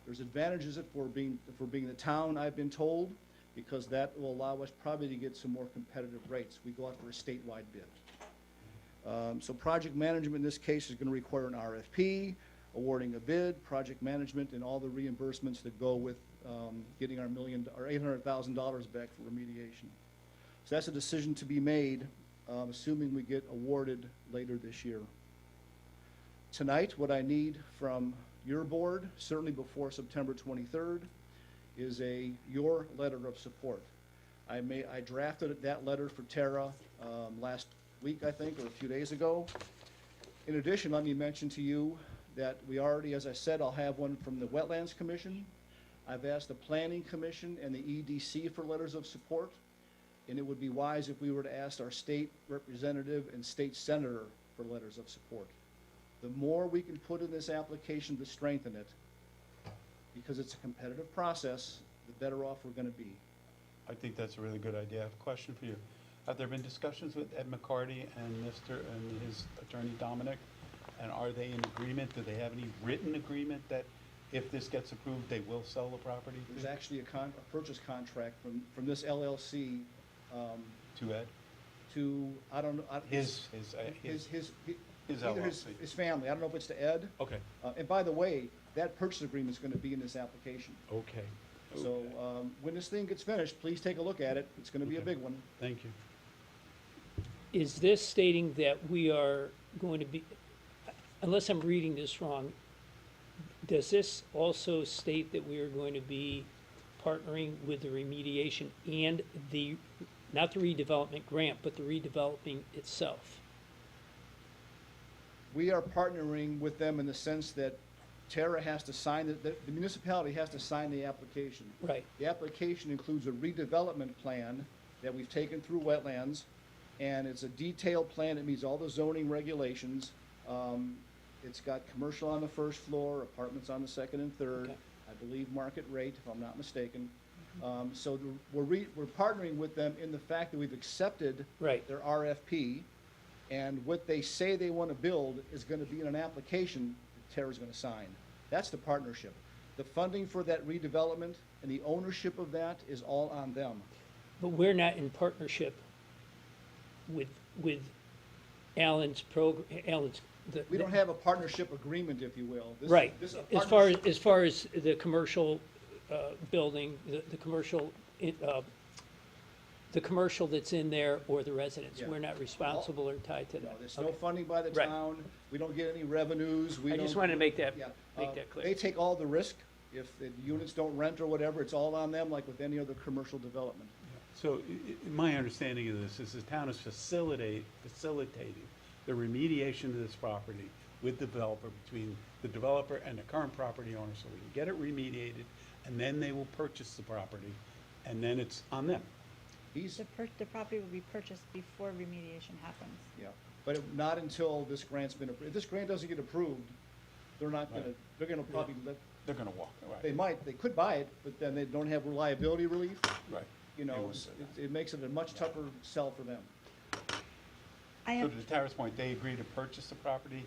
There's advantages for being the town, I've been told, because that will allow us probably to get some more competitive rates. We go out for a statewide bid. So project management in this case is going to require an RFP, awarding a bid, project management, and all the reimbursements that go with getting our $800,000 back for remediation. So that's a decision to be made, assuming we get awarded later this year. Tonight, what I need from your board, certainly before September 23rd, is your letter of support. I drafted that letter for Tara last week, I think, or a few days ago. In addition, let me mention to you that we already, as I said, I'll have one from the Wetlands Commission. I've asked the Planning Commission and the EDC for letters of support, and it would be wise if we were to ask our state representative and state senator for letters of support. The more we can put in this application to strengthen it, because it's a competitive process, the better off we're going to be. I think that's a really good idea. I have a question for you. Have there been discussions with Ed McCarty and his attorney Dominic? And are they in agreement? Do they have any written agreement that if this gets approved, they will sell the property? There's actually a purchase contract from this LLC to Ed? to, I don't know. His Either LLC. his family. I don't know if it's to Ed. Okay. And by the way, that purchase agreement is going to be in this application. Okay. So when this thing gets finished, please take a look at it. It's going to be a big one. Thank you. Is this stating that we are going to be, unless I'm reading this wrong, does this also state that we are going to be partnering with the remediation and not the redevelopment grant, but the redeveloping itself? We are partnering with them in the sense that Tara has to sign, the municipality has to sign the application. Right. The application includes a redevelopment plan that we've taken through wetlands, and it's a detailed plan. It meets all the zoning regulations. It's got commercial on the first floor, apartments on the second and third. Okay. I believe market rate, if I'm not mistaken. So we're partnering with them in the fact that we've accepted Right. their RFP, and what they say they want to build is going to be in an application that Tara's going to sign. That's the partnership. The funding for that redevelopment and the ownership of that is all on them. But we're not in partnership with Alan's program, We don't have a partnership agreement, if you will. This is- Right. this is a As far as the commercial building, the commercial that's in there or the residents, Yeah. we're not responsible or tied to No, that. there's no Okay. funding by the Right. town. We don't get any revenues. I just wanted to make that Yeah. clear. They take all the risk. If the units don't rent or whatever, it's all on them, like with any other commercial development. So my understanding of this is the town is facilitating the remediation of this property with the developer, between the developer and the current property owner, so we can get it remediated, and then they will purchase the property, and then it's on them. He's, The property will be purchased before remediation happens. yeah, but not until this grant's been approved. If this grant doesn't get approved, they're not gonna, Right. they're gonna probably let, They're gonna walk they away. they could buy it, but then they don't have liability relief. Right. You They know, wouldn't do that. it makes it a much tougher sell for them. I So have, to Tara's point, they agree to purchase the property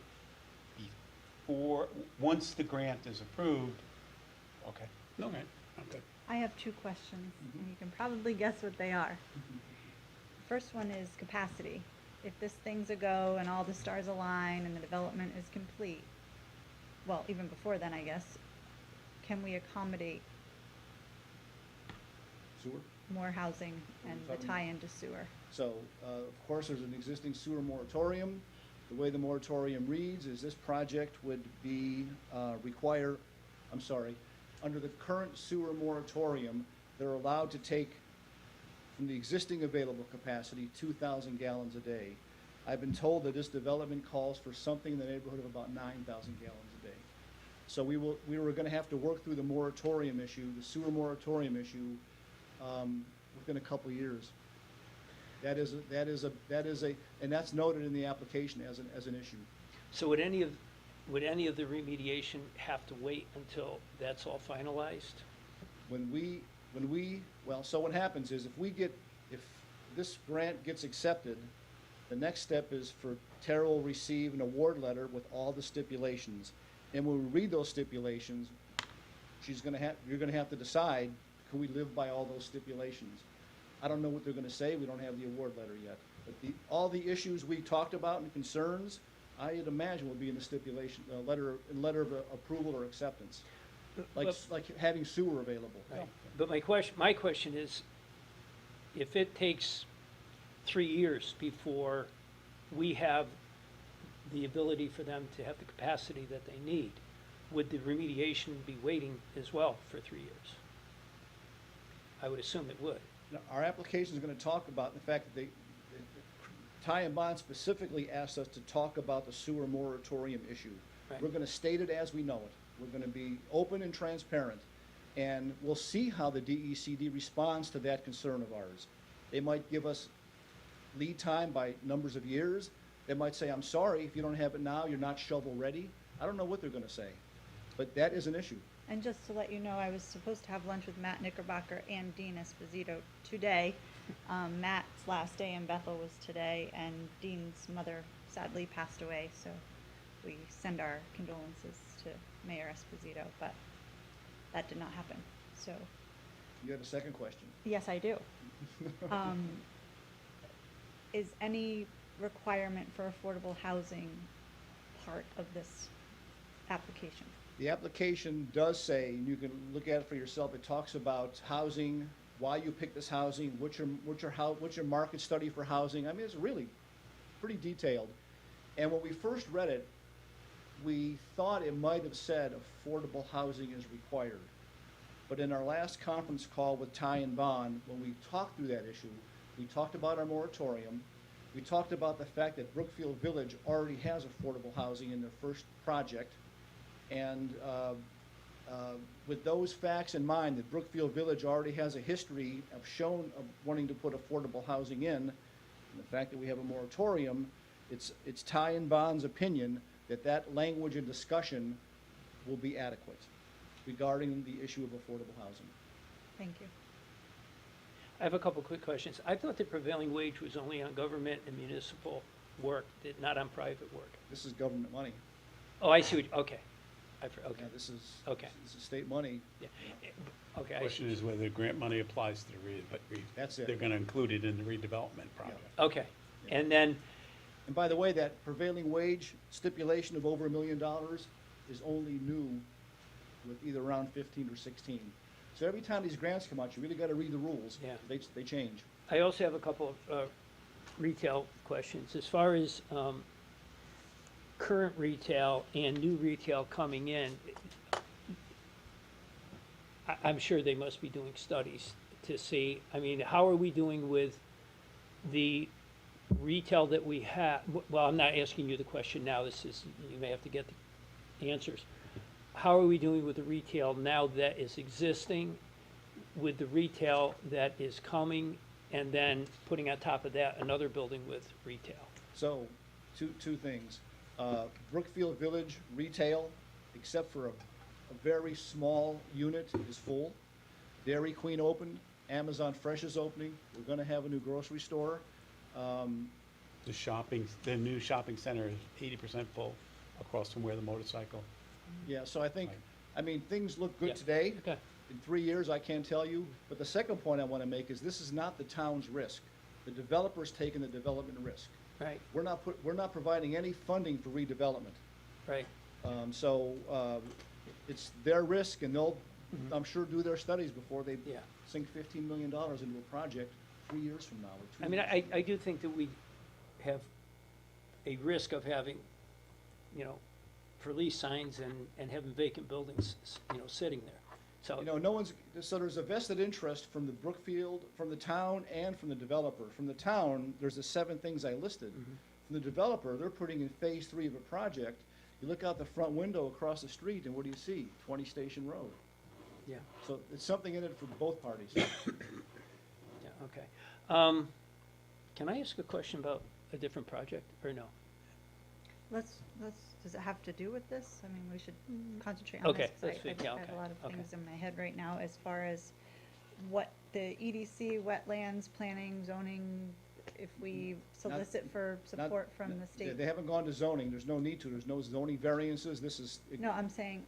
before, once the grant is approved. Okay, okay, okay. I have two questions, and you can probably guess what they are. First one is capacity. If this thing's a go and all the stars align and the development is complete, well, even before then, I guess, can we accommodate Sewer? more housing and the tie-in to sewer? So, of course, there's an existing sewer moratorium. The way the moratorium reads is this project would be, under the current sewer moratorium, they're allowed to take from the existing available capacity 2,000 gallons a day. I've been told that this development calls for something in the neighborhood of about 9,000 gallons a day. So we were gonna have to work through the moratorium issue, the sewer moratorium issue, within a couple of years. That is a, and that's noted in the application as an issue. So would any of the remediation have to wait until that's all finalized? So what happens is if this grant gets accepted, the next step is for Tara will receive an award letter with all the stipulations. And when we read those stipulations, you're gonna have to decide, can we live by all those stipulations? I don't know what they're gonna say, we don't have the award letter yet. But all the issues we talked about and concerns, I'd imagine will be in the stipulation, letter of approval or acceptance. Like having sewer available. Right. But my question is, if it takes 3 years before we have the ability for them to have the capacity that they need, would the remediation be waiting as well for 3 years? I would assume it would. Now, our application is gonna talk about the fact that Ty and Bond specifically asked us to talk about the sewer moratorium issue. Right. We're gonna state it as we know it. We're gonna be open and transparent, and we'll see how the DECD responds to that concern of ours. They might give us lead time by numbers of years. They might say, I'm sorry, if you don't have it now, you're not shovel ready. I don't know what they're gonna say, but that is an issue. And just to let you know, I was supposed to have lunch with Matt Knickerbocker and Dean Esposito today. Matt's last day in Bethel was today, and Dean's mother sadly passed away, so we send our condolences to Mayor Esposito, but that did not happen, so, You had a second question? yes, I do. Is any requirement for affordable housing part of this application? The application does say, and you can look at it for yourself, it talks about housing, why you pick this housing, what's your market study for housing. I mean, it's really pretty detailed. And when we first read it, we thought it might have said affordable housing is required. But in our last conference call with Ty and Bond, when we talked through that issue, we talked about our moratorium. We talked about the fact that Brookfield Village already has affordable housing in their first project. And with those facts in mind, that Brookfield Village already has a history of wanting to put affordable housing in, and the fact that we have a moratorium, it's Ty and Bond's opinion that language and discussion will be adequate regarding the issue of affordable housing. Thank you. I have a couple quick questions. I thought the prevailing wage was only on government and municipal work, not on private work. This is government money. Oh, I see what, okay. Okay, Yeah, this is state money. yeah, okay. I Question see. is whether grant money applies to the That's it. they're gonna include it in the redevelopment project. Okay, and then, And by the way, that prevailing wage stipulation of over $1 million is only new with either around 15 or 16. So every time these grants come out, you really gotta read the rules. Yeah. They change. I also have a couple of retail questions. As far as current retail and new retail coming in, I'm sure they must be doing studies to see, I mean, how are we doing with the retail that we have? Well, I'm not asking you the question now, this is, you may have to get the answers. How are we doing with the retail now that is existing, with the retail that is coming, and then putting on top of that another building with retail? So, two things. Brookfield Village retail, except for a very small unit, is full. Dairy Queen opened, Amazon Fresh is opening, we're gonna have a new grocery store. The new shopping center is 80% full across from where the motorcycle. Yeah, so I think, Right. I mean, things look Yeah. good today. Okay. In 3 years, I can't tell you. But the second point I want to make is this is not the town's risk. The developer's taking the development risk. Right, We're not providing any funding for redevelopment. right. It's their risk, and they'll, I'm sure, do their studies before they Yeah. sink $15 million into a project 3 years from now, or 2 I mean, years. I do think that we have a risk of having, you know, for lease signs and having vacant buildings, you know, sitting there. So, You know, so there's a vested interest from the Brookfield, from the town, and from the developer. From the town, there's the 7 things I listed. From the developer, they're putting in phase 3 of a project. You look out the front window across the street, and what do you see? 20 Station Road. yeah, So it's something in it for both parties. yeah, okay. Can I ask a question about a different project, or no? Does it have to do with this? I mean, we should concentrate on this. Okay, 'Cause let's I see, yeah, have okay, a lot of okay. things in my head right now as far as what the EDC, wetlands, planning, zoning, if we solicit for support from the state. They haven't gone to zoning. There's no need to. There's no zoning variances. This is. No, I'm saying,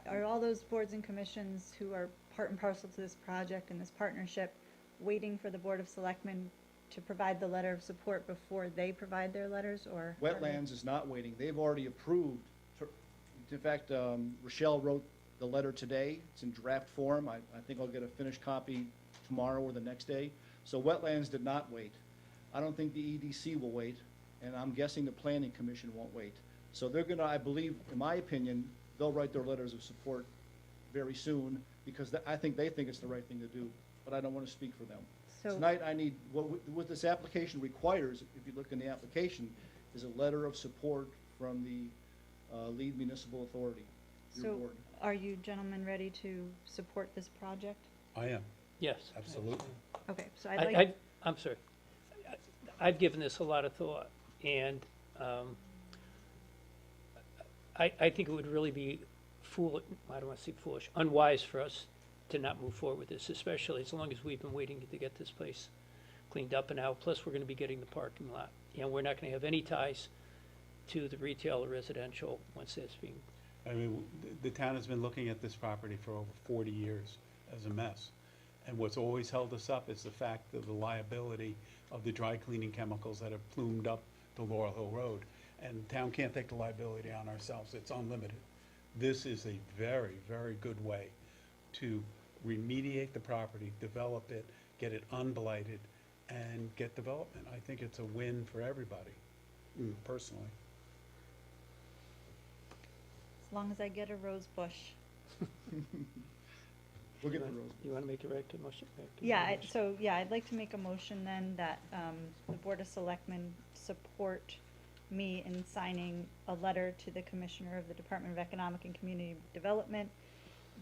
are all those boards and commissions who are part and parcel to this project and this partnership waiting for the Board of Selectmen to provide the letter of support before they provide their letters, or? Wetlands is not waiting. They've already approved. In fact, Rochelle wrote the letter today. It's in draft form. I think I'll get a finished copy tomorrow or the next day. So Wetlands did not wait. I don't think the EDC will wait, and I'm guessing the Planning Commission won't wait. So they're gonna, I believe, in my opinion, they'll write their letters of support very soon, because I think they think it's the right thing to do, but I don't wanna speak for them. So, Tonight, I need, what this application requires, if you look in the application, is a letter of support from the lead municipal authority, your so board. are you gentlemen ready to support this project? I am, Yes. absolutely. Okay, so I'd like, I'm sorry. I've given this a lot of thought, and I think it would really be I don't want to say foolish, unwise for us to not move forward with this, especially as long as we've been waiting to get this place cleaned up and out. Plus, we're going to be getting the parking lot. You know, we're not going to have any ties to the retail or residential once that's being, I mean, the town has been looking at this property for over 40 years as a mess. And what's always held us up is the fact of the liability of the dry cleaning chemicals that have plumed up the Laurel Hill Road. And the town can't take the liability on ourselves. It's unlimited. This is a very, very good way to remediate the property, develop it, get it unblighted, and get development. I think it's a win for everybody, personally. as long as I get a rose bush. We'll get the rules. you want to make a motion? I'd like to make a motion then that the Board of Selectmen support me in signing a letter to the Commissioner of the Department of Economic and Community Development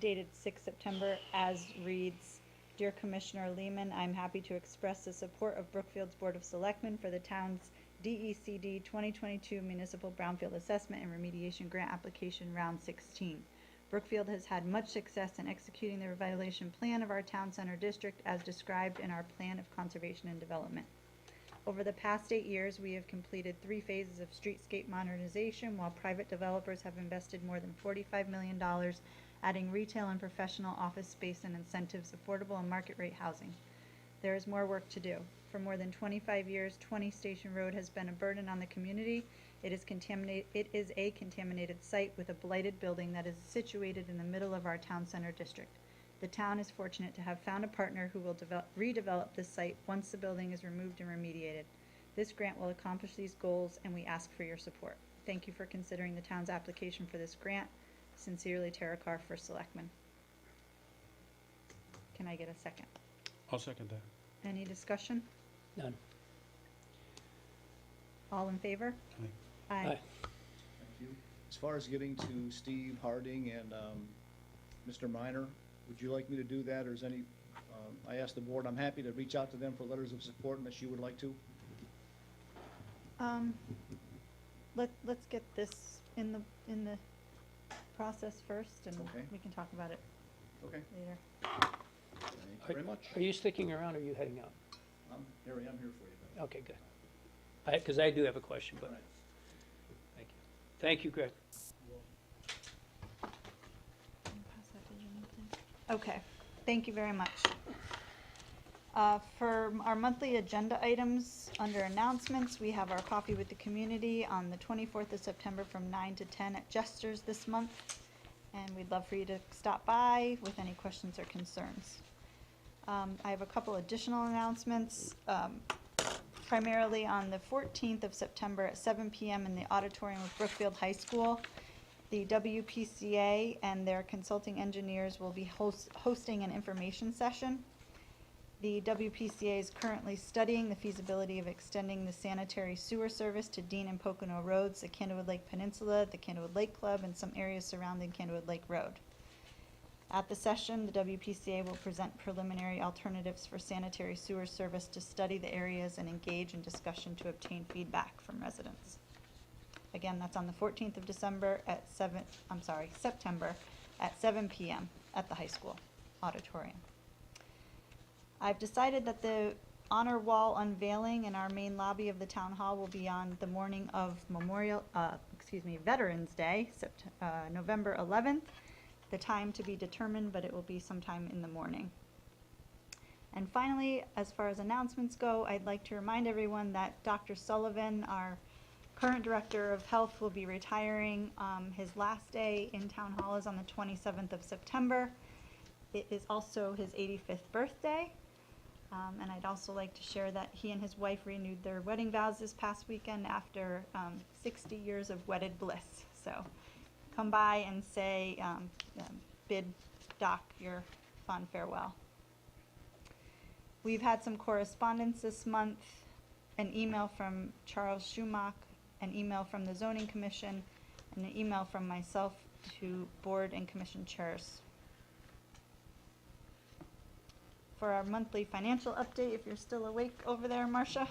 dated 6 September as reads, Dear Commissioner Lehman, I'm happy to express the support of Brookfield's Board of Selectmen for the town's DECD 2022 Municipal Brownfield Assessment and Remediation Grant Application Round 16. Brookfield has had much success in executing the revitalization plan of our town center district as described in our Plan of Conservation and Development. Over the past 8 years, we have completed 3 phases of streetscape modernization, while private developers have invested more than $45 million, adding retail and professional office space and incentives, affordable and market rate housing. There is more work to do. For more than 25 years, 20 Station Road has been a burden on the community. It is a contaminated site with a blighted building that is situated in the middle of our town center district. The town is fortunate to have found a partner who will redevelop this site once the building is removed and remediated. This grant will accomplish these goals, and we ask for your support. Thank you for considering the town's application for this grant. Sincerely, Tara Carr, First Selectman. Can I get a second? I'll second that. Any discussion? None. All in favor? Aye. Aye. Thank you. As far as getting to Steve Harding and Mr. Minor, would you like me to do that, or is any, I asked the board, I'm happy to reach out to them for letters of support unless you would like to. Let's get this in the process first, and Okay. we can talk about it Okay, later. thank you very much. Are you sticking around or are you heading out? Harry, I'm here for you. Okay, good. Because I do have a question, but, All right. thank you. Thank you, Greg. Okay, thank you very much. For our monthly agenda items, under announcements, we have our coffee with the community on the 24th of September from 9 to 10 at Jester's this month. And we'd love for you to stop by with any questions or concerns. I have a couple additional announcements. Primarily on the 14th of September at 7 p.m. in the auditorium of Brookfield High School. The WPCA and their consulting engineers will be hosting an information session. The WPCA is currently studying the feasibility of extending the sanitary sewer service to Dean and Pocono Roads, the Candlewood Lake Peninsula, the Candlewood Lake Club, and some areas surrounding Candlewood Lake Road. At the session, the WPCA will present preliminary alternatives for sanitary sewer service to study the areas and engage in discussion to obtain feedback from residents. Again, that's on the 14th of September at 7 p.m. at the high school auditorium. I've decided that the honor wall unveiling in our main lobby of the town hall will be on the morning of Veterans Day, November 11th. The time to be determined, but it will be sometime in the morning. And finally, as far as announcements go, I'd like to remind everyone that Dr. Sullivan, our current Director of Health, will be retiring. His last day in Town Hall is on the 27th of September. It is also his 85th birthday. And I'd also like to share that he and his wife renewed their wedding vows this past weekend after 60 years of wedded bliss. So come by and say, bid Doc your fond farewell. We've had some correspondence this month, an email from Charles Schumach, an email from the Zoning Commission, and an email from myself to board and commission chairs. For our monthly financial update, if you're still awake over there, Marcia.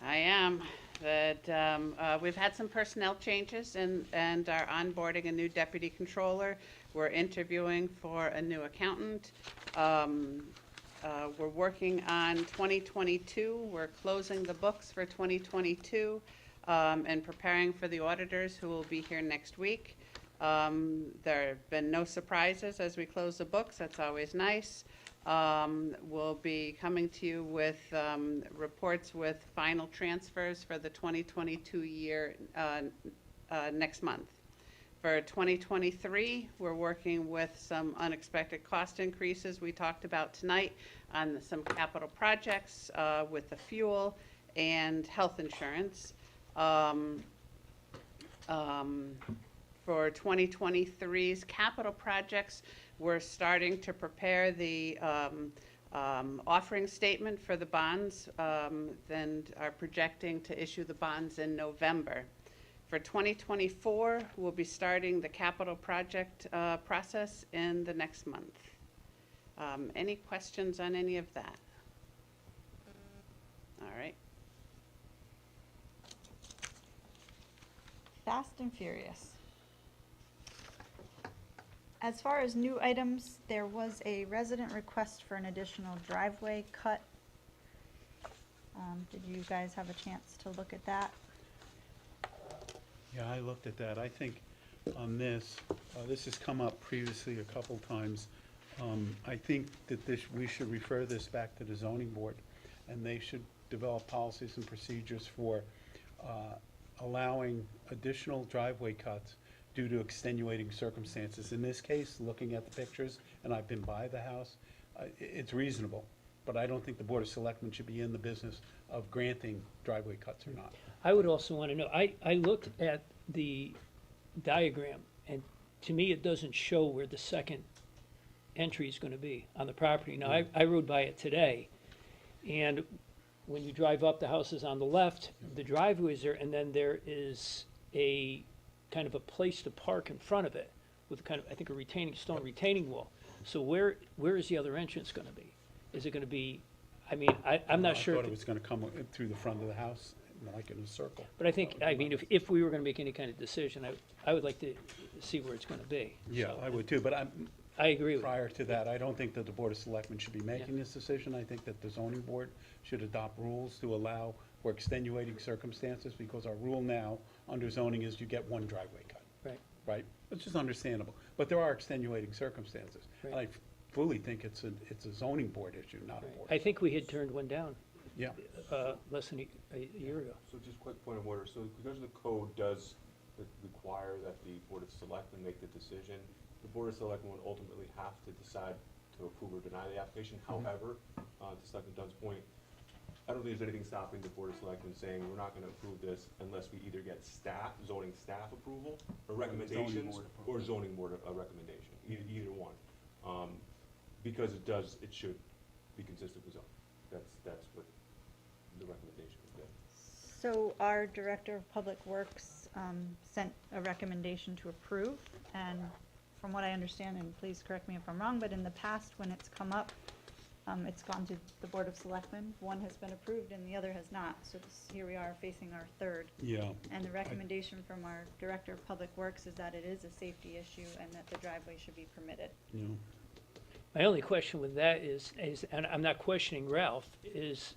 I am. That we've had some personnel changes and are onboarding a new deputy controller. We're interviewing for a new accountant. We're working on 2022. We're closing the books for 2022 and preparing for the auditors who will be here next week. There have been no surprises as we close the books. That's always nice. We'll be coming to you with reports with final transfers for the 2022 year next month. For 2023, we're working with some unexpected cost increases we talked about tonight on some capital projects with the fuel and health insurance. For 2023's capital projects, we're starting to prepare the offering statement for the bonds, then are projecting to issue the bonds in November. For 2024, we'll be starting the capital project process in the next month. Any questions on any of that? All right. Fast and Furious. As far as new items, there was a resident request for an additional driveway cut. Did you guys have a chance to look at that? Yeah, I looked at that. I think on this, this has come up previously a couple times. I think that we should refer this back to the zoning board, and they should develop policies and procedures for allowing additional driveway cuts due to extenuating circumstances. In this case, looking at the pictures, and I've been by the house, it's reasonable, but I don't think the Board of Selectmen should be in the business of granting driveway cuts or not. I would also want to know, I looked at the diagram, and to me, it doesn't show where the second entry is gonna be on the property. Now, I rode by it today, and when you drive up, the house is on the left, the driveway is there, and then there is a kind of a place to park in front of it with kind of, I think, a stone retaining wall. So where is the other entrance gonna be? Is it gonna be, I mean, I'm not sure. I thought it was gonna come through the front of the house, like in a circle. But I think, I mean, if we were gonna make any kind of decision, I would like to see where it's gonna be. Yeah, So, I would too, but I agree with you. prior to that, I don't think that the Board of Selectmen should be making this decision. I think that the zoning board should adopt rules to allow for extenuating circumstances, because our rule now under zoning is you get one driveway cut. Right. Right? Which is understandable, but there are extenuating circumstances. And I Right. fully think it's a zoning board issue, not a board. I think we had turned one down, Yeah. less than a year ago. So just quick point of order, so because the code does require that the Board of Selectmen make the decision, the Board of Selectmen would ultimately have to decide to approve or deny the application. However, to Selectman Dunn's point, I don't think there's anything stopping the Board of Selectmen saying, we're not gonna approve this unless we either get zoning staff approval, or recommendations, or zoning board recommendation, either one. Because it should be consistent with zoning. That's what the recommendation would be. So our Director of Public Works sent a recommendation to approve, and from what I understand, and please correct me if I'm wrong, but in the past, when it's come up, it's gone to the Board of Selectmen. One has been approved and the other has not, so here we are facing our third. Yeah. And the recommendation from our Director of Public Works is that it is a safety issue and that the driveway should be permitted. Yeah. My only question with that is, and I'm not questioning Ralph, is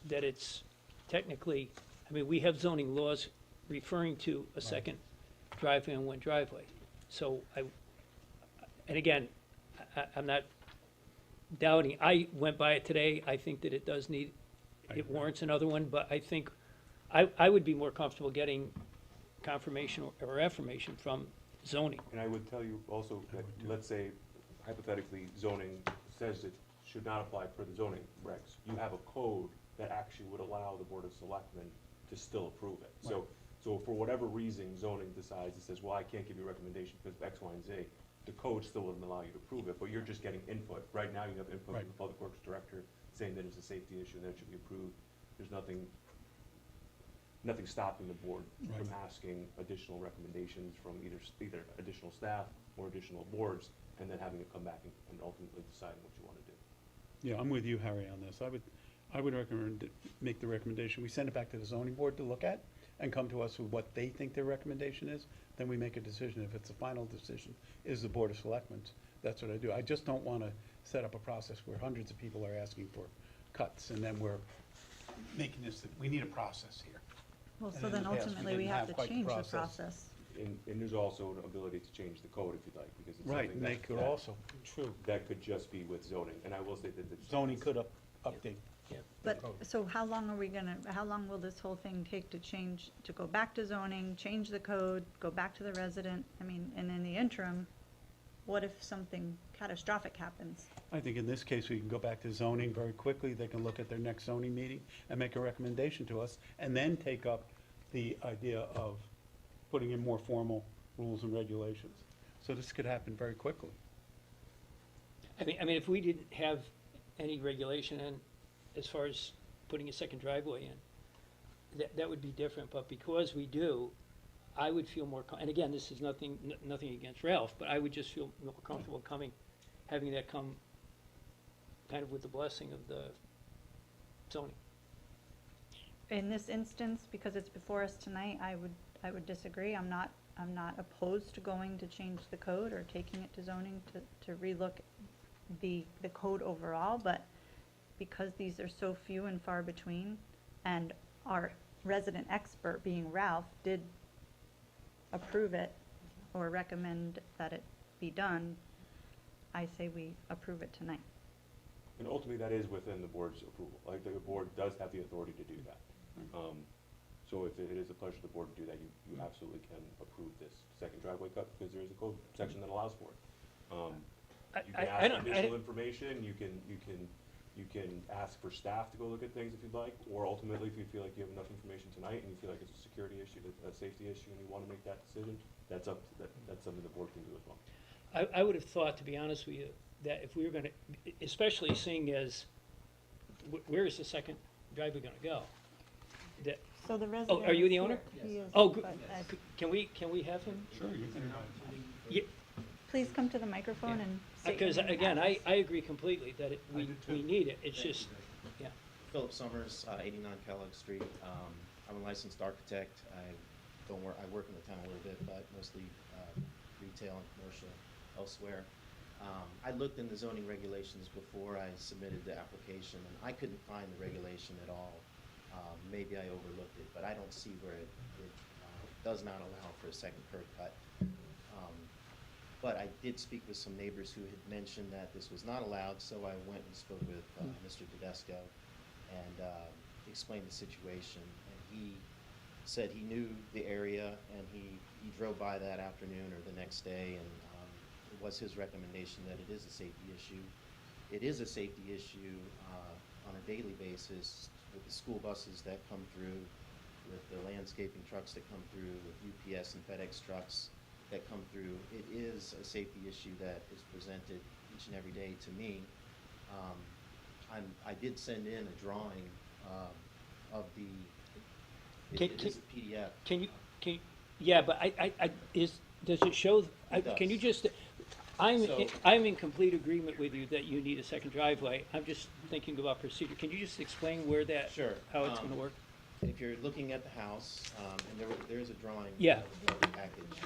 that it's technically, I mean, we have zoning laws referring to a second driveway and one driveway. So and again, I'm not doubting, I went by it today, I think that it does need, it warrants another one, but I think, I would be more comfortable getting confirmation or affirmation from zoning. And I would tell you also that, let's say hypothetically, zoning says it should not apply per the zoning regs. You have a code that actually would allow the Board of Selectmen to still approve it. So for whatever reason, zoning decides, it says, well, I can't give you a recommendation because of X, Y, and Z, the code still wouldn't allow you to approve it, but you're just getting input. Right now, you have input from the Public Works Director saying that it's a safety issue and that it should be approved. There's nothing stopping the board from asking additional recommendations from either additional staff or additional boards, and then having it come back and ultimately deciding what you want to do. Yeah, I'm with you, Harry, on this. I would recommend, make the recommendation, we send it back to the zoning board to look at and come to us with what they think their recommendation is, then we make a decision. If it's a final decision, is the Board of Selectmen's, that's what I do. I just don't want to set up a process where hundreds of people are asking for cuts, and then we're making this, we need a process here. Well, And so in then the past, we ultimately we didn't have have to quite the change the process. process. And there's also an ability to change the code if you'd like, because it's Right, something and they that- could that- also, true, that could just be with zoning, and I will say that the zoning could update. But, so how long will this whole thing take to change, to go back to zoning, change the code, go back to the resident? I mean, and in the interim, what if something catastrophic happens? I think in this case, we can go back to zoning very quickly. They can look at their next zoning meeting and make a recommendation to us, and then take up the idea of putting in more formal rules and regulations. So this could happen very quickly. I mean, if we didn't have any regulation in, as far as putting a second driveway in, that would be different, but because we do, I would feel more, and again, this is nothing against Ralph, but I would just feel more comfortable having that come kind of with the blessing of the zoning. In this instance, because it's before us tonight, I would disagree. I'm not opposed to going to change the code or taking it to zoning to relook the code overall, but because these are so few and far between, and our resident expert, being Ralph, did approve it or recommend that it be done, I say we approve it tonight. And ultimately, that is within the board's approval. Like, the board does have the authority to do that. So if it is a pleasure to the board to do that, you absolutely can approve this second driveway cut, because there is a code section that allows for it. You can ask for additional information, you can ask for staff to go look at things if you'd like, or ultimately, if you feel like you have enough information tonight and you feel like it's a security issue, a safety issue, and you want to make that decision, that's something the board can do as well. I would have thought, to be honest with you, that if we were gonna, especially seeing as, where is the second driveway gonna go? That, So the resident. oh, are you is the owner? here. He is, Oh, good. but, Can we have him? Sure, you can. Yeah, please come to the microphone Yeah. and state your because name and again, address. I agree completely that we need it, it's just, yeah. Philip Summers, 89 Kellogg Street. I'm a licensed architect. I work in the town a little bit, but mostly retail and commercial elsewhere. I looked in the zoning regulations before I submitted the application, and I couldn't find the regulation at all. Maybe I overlooked it, but I don't see where it does not allow for a second curb cut. But I did speak with some neighbors who had mentioned that this was not allowed, so I went and spoke with Mr. Tedesco and explained the situation. And he said he knew the area, and he drove by that afternoon or the next day, and it was his recommendation that it is a safety issue. It is a safety issue on a daily basis with the school buses that come through, with the landscaping trucks that come through, with UPS and FedEx trucks that come through. It is a safety issue that is presented each and every day to me. I did send in a drawing of the, it is a PDF. Yeah, but does it show, It does. can you just, So- I'm in complete agreement with you that you need a second driveway. I'm just thinking about procedure. Can you just explain where that, Sure. how it's gonna work? If you're looking at the house, and there is a drawing. Yeah. of the package,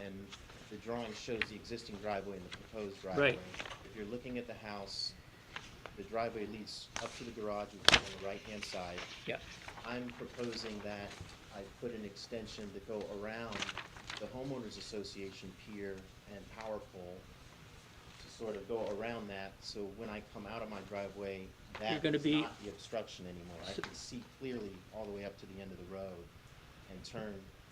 and the drawing shows the existing driveway and the proposed driveway. Right. If you're looking at the house, the driveway leads up to the garage, which is on the right-hand side. Yeah. I'm proposing that I put an extension to go around the homeowners association pier and power pole, to sort of go around that, so when I come out of my driveway, that gonna is be- not the obstruction anymore. I So- can see clearly all the way up to the end of the road and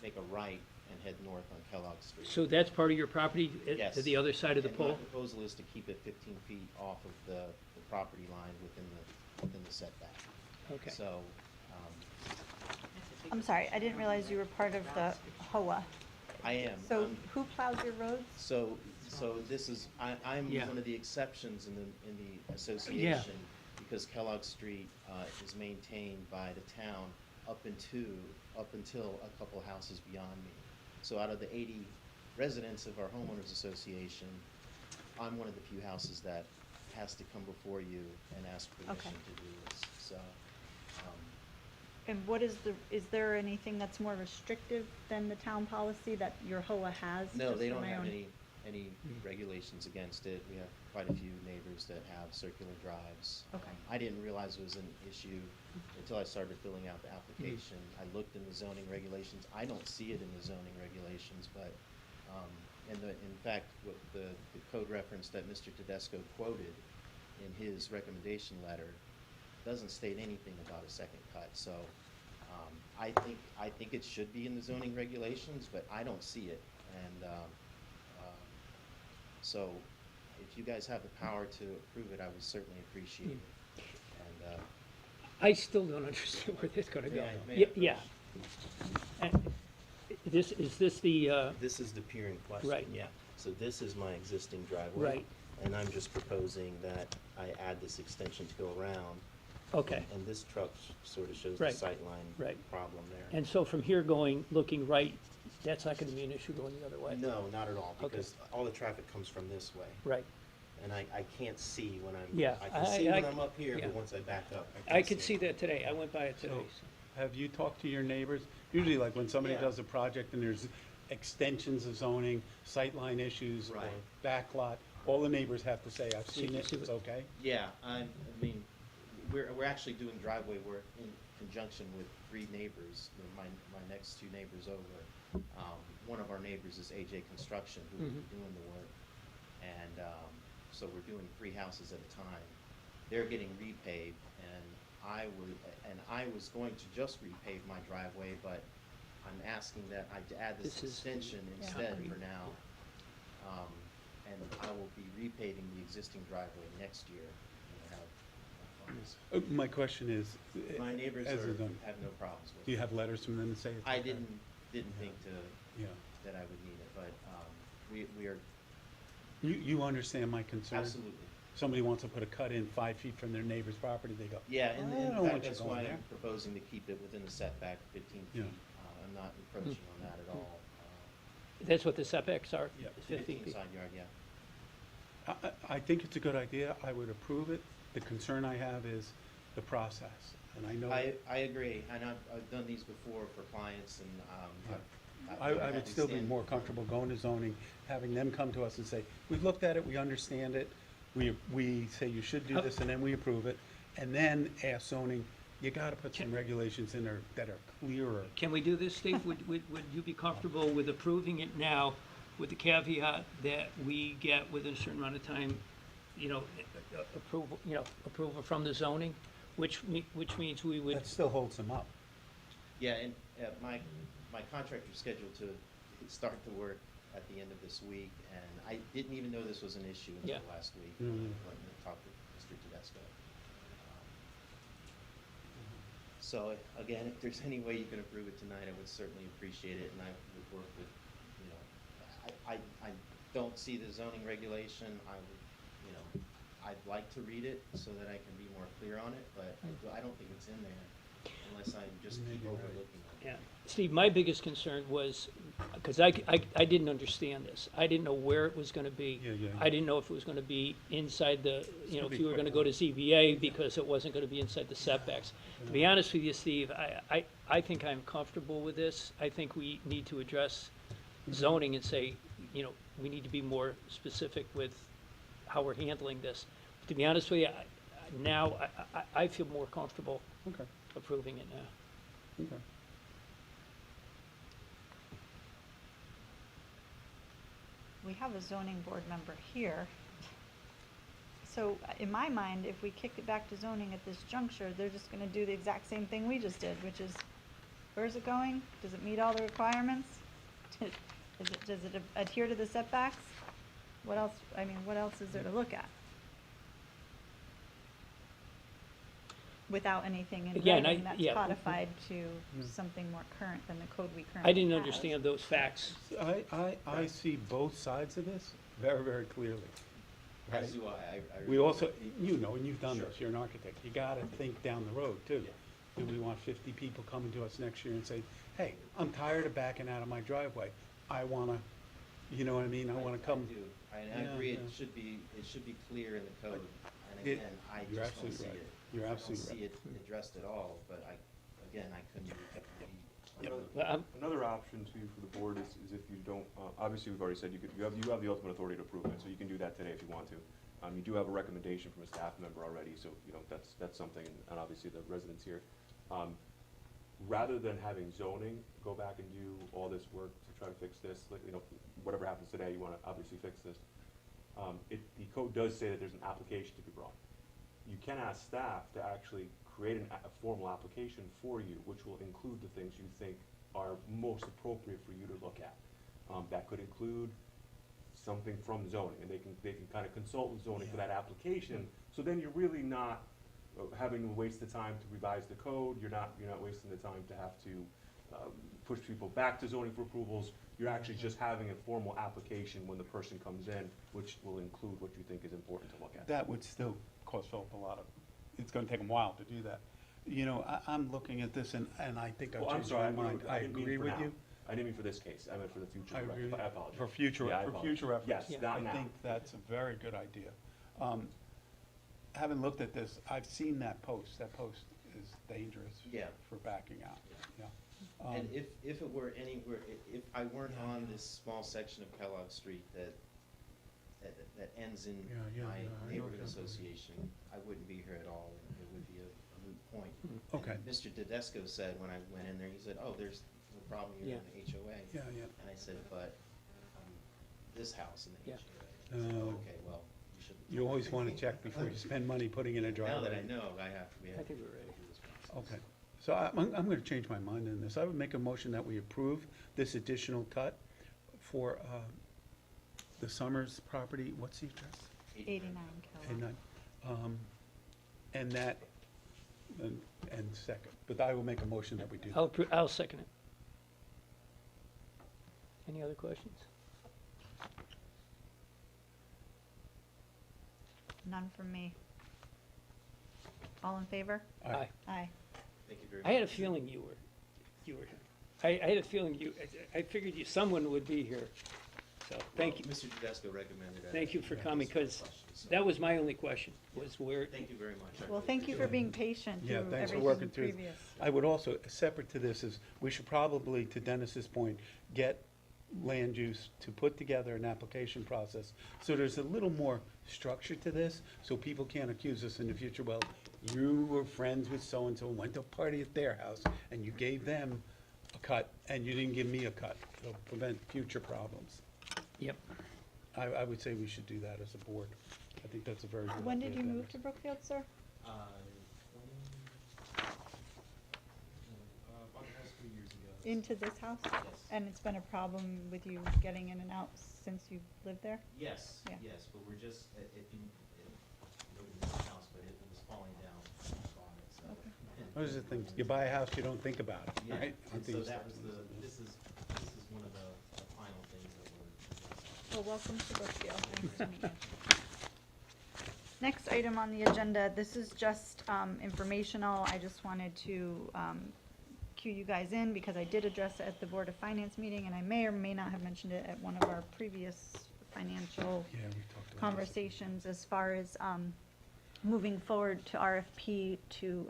make a right and head north on Kellogg Street. So that's part of your property, Yes. to the other side of the And pole? my proposal is to keep it 15 feet off of the property line within the setback. Okay. So, I'm sorry, I didn't realize you were part of the HOA. I am. So I'm- who plows your roads? So this is, I'm Yeah. one of the exceptions in the association, because Kellogg Street is maintained by the town up until a couple houses beyond me. So out of the 80 residents of our homeowners association, I'm one of the few houses that has to come before you and ask permission to do this, so. And what is there anything that's more restrictive than the town policy that your HOA has? No, Just they for don't my have own- any regulations against it. We have quite a few neighbors that have circular drives. Okay. I didn't realize it was an issue until I started filling out the application. I looked in the zoning regulations. I don't see it in the zoning regulations, but, in fact, what the code reference that Mr. Tedesco quoted in his recommendation letter doesn't state anything about a second cut, so, I think it should be in the zoning regulations, but I don't see it, and, so, if you guys have the power to approve it, I would certainly appreciate it, and, I still don't understand where that's gonna go. May I Yeah. And is this the, This is the pier in question. Right. Yeah. So this is my existing driveway. Right. And I'm just proposing that I add this extension to go around. okay. And this truck sort of shows the Right. sightline Right. problem there. And so from here looking right, that's not gonna be an issue going the other way? No, not at all, Okay. because all the traffic comes from this way. Right. And I can't see when I'm, Yeah, I can see when I- I'm up here, yeah. but once I back up, I can't could see that today. I went by it today. So, have you talked to your neighbors? Usually, like, when somebody Yeah. does a project and there's extensions of zoning, sightline issues, or Right. backlot, all the neighbors have to say, I've seen it, see it's what- okay? yeah, I mean, we're actually doing driveway work in conjunction with 3 neighbors, my next 2 neighbors over. One of our neighbors is AJ Construction, who will be doing the work, and, so we're doing 3 houses at a time. They're getting repaved, and I was going to just repave my driveway, but I'm asking that I add this This is extension instead for now. And I will be repaving the existing driveway next year, and have funds. My question is, My neighbors as is done, have no problems with it. do you have letters from them to say it's I okay? didn't think Yeah. that I would need it, but, we are You understand my concern? Absolutely. Somebody wants to put a cut in 5 feet from their neighbor's property, they go, Yeah, "I and don't in want fact, you that's going why there." I'm proposing to keep it within the setback, 15 Yeah. feet. I'm not encroaching on that at all. That's what the setbacks are, Yeah. is 15 feet. Side yard, yeah. I think it's a good idea, I would approve it. The concern I have is the process, and I know. I agree, and I've done these before for clients, and I had would to still be stand- more comfortable going to zoning, having them come to us and say, we've looked at it, we understand it, we say you should do this, and then we approve it, and then ask zoning, you gotta put some regulations in there that are clearer. Can we do this, Steve? Would you be comfortable with approving it now with the caveat that we get within a certain amount of time, approval from the zoning? Which means we would, That still holds them up. Yeah, and my contractor's scheduled to start the work at the end of this week, and I didn't even know this was an issue until Yeah. last week Mhm. when I talked to Mr. Tedesco. So again, if there's any way you can approve it tonight, I would certainly appreciate it, and I would work with, I don't see the zoning regulation. I would, I'd like to read it so that I can be more clear on it, but I don't think it's in there unless I just keep overlooking it. yeah. Steve, my biggest concern was, because I didn't understand this. I didn't know where it was gonna be. Yeah. I didn't know if it was gonna be inside the, gonna if be you were quick gonna go to ZBA because it wasn't gonna be inside the setbacks. To be honest with you, Steve, I think I'm comfortable with this. I think we need to address zoning and say, we need to be more specific with how we're handling this. To be honest with you, now, I feel more comfortable Okay, approving it now. okay. We have a zoning board member here. So in my mind, if we kick it back to zoning at this juncture, they're just gonna do the exact same thing we just did, which is, where's it going? Does it meet all the requirements? Does it adhere to the setbacks? What else is there to look at? Without anything in Again, writing that's yeah. codified to Mm. something more current than the code we currently I didn't have. understand those facts. I see both sides of this very, very clearly. Right? As do I. We also, and you've done Sure. this, you're an architect, you gotta think down the road too. Do we want 50 people coming to us next year and say, hey, I'm tired of backing out of my driveway, I wanna, you know what I mean, I wanna come. I do. I Yeah, agree, yeah. it should be clear in the code, and It- again, I you're just don't absolutely see right. it. You're I absolutely don't see it addressed at all, but I couldn't be. Another option too for the board is if you don't, obviously, we've already said you have the ultimate authority to approve it, so you can do that today if you want to. You do have a recommendation from a staff member already, so, that's something, and obviously the residents here. Rather than having zoning go back and do all this work to try to fix this, like, whatever happens today, you wanna obviously fix this. The code does say that there's an application to be brought. You can ask staff to actually create a formal application for you, which will include the things you think are most appropriate for you to look at. That could include something from zoning, and they can kind of consult with zoning for that application. So then you're really not having to waste the time to revise the code. You're not wasting the time to have to push people back to zoning for approvals. You're actually just having a formal application when the person comes in, which will include what you think is important to look at. That would still cost Philip a lot of, it's gonna take them a while to do that. I'm looking at this and I think I've Oh, I'm changed sorry, my mind. I didn't mean agree for with now. you. I didn't mean for this case, I meant for the future. I agree. I apologize. For future, Yeah, I for apologize. future reference. Yes, not now. I think that's a very good idea. Having looked at this, I've seen that post is dangerous. Yeah. For backing out, yeah. And if it were anywhere, if I weren't on this small section of Kellogg Street that ends in Yeah, my I know neighborhood exactly. association, I wouldn't be here at all, and it would be a moot point. Okay. And Mr. Tedesco said, when I went in there, he said, oh, there's no problem here in the HOA. Yeah. And I said, but this house in the Yeah. HOA. No. Okay, well, you should. You always wanna check before you spend money putting in a driveway. Now that I know, we I have to think we're ready. do this process. Okay, so I'm gonna change my mind on this. I would make a motion that we approve this additional cut for, the Summers property, what's the address? 89 Kellogg. And that, and second, but I will make a motion that we do. I'll second it. Any other questions? None from me. All in favor? Aye. Aye. Thank you very I much. had a feeling you were, I had a feeling I figured someone would be here. So, thank you. Mr. Tedesco recommended. Thank you for address coming, the because questions, so that was my only question, was where, Thank you very much. I Well, really thank you for appreciate being patient Yeah, through thanks for everything working through. previous. I would also, separate to this, is we should probably, to Dennis's point, get land use to put together an application process. So there's a little more structure to this, so people can't accuse us in the future, well, you were friends with so-and-so, went to a party at their house, and you gave them a cut, and you didn't give me a cut. It'll prevent future problems. yep. I would say we should do that as a board. I think that's a very good idea. When did you move Dennis. to Brookfield, sir? About the past 3 years ago. Into this house? Yes. And it's been a problem with you getting in and out since you've lived there? Yes, Yeah. yes, but we're just, if you, nobody knows the house, but it was falling down, on it, so. Okay. Those are the things, you buy a house, you don't think about it, Yeah, right? and so that was this is one of the final things that we're. Well, welcome to Brookfield. Nice to meet you. Next item on the agenda, this is just informational. I just wanted to cue you guys in because I did address it at the Board of Finance meeting, and I may or may not have mentioned it at one of our previous financial Yeah, we've talked about this. conversations as far as moving forward to RFP to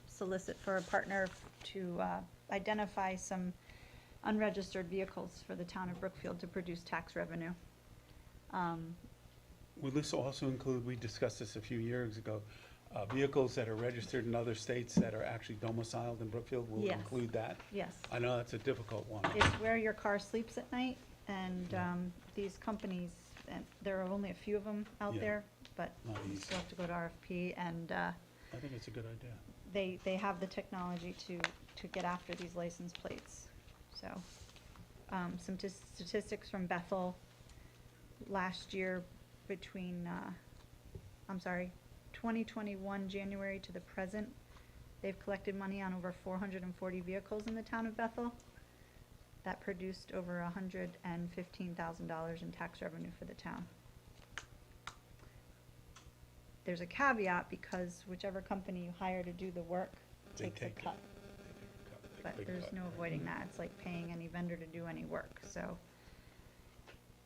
solicit for a partner to identify some unregistered vehicles for the town of Brookfield to produce tax revenue. Will this also include, we discussed this a few years ago, vehicles that are registered in other states that are actually domiciled in Brookfield? Will it Yes. include that? Yes. I know that's a difficult one. It's where your car sleeps at night, and these companies, and there are only a few of them out Yeah. there, but Not you easy. still have to go to RFP, and I think it's a good idea. they have the technology to get after these license plates. So, some statistics from Bethel last year between, 2021 January to the present, they've collected money on over 440 vehicles in the town of Bethel. That produced over $115,000 in tax revenue for the town. There's a caveat because whichever company you hire to do the work They takes a take it. cut. But Big there's cut. no avoiding that. It's like paying any vendor to do any work, so.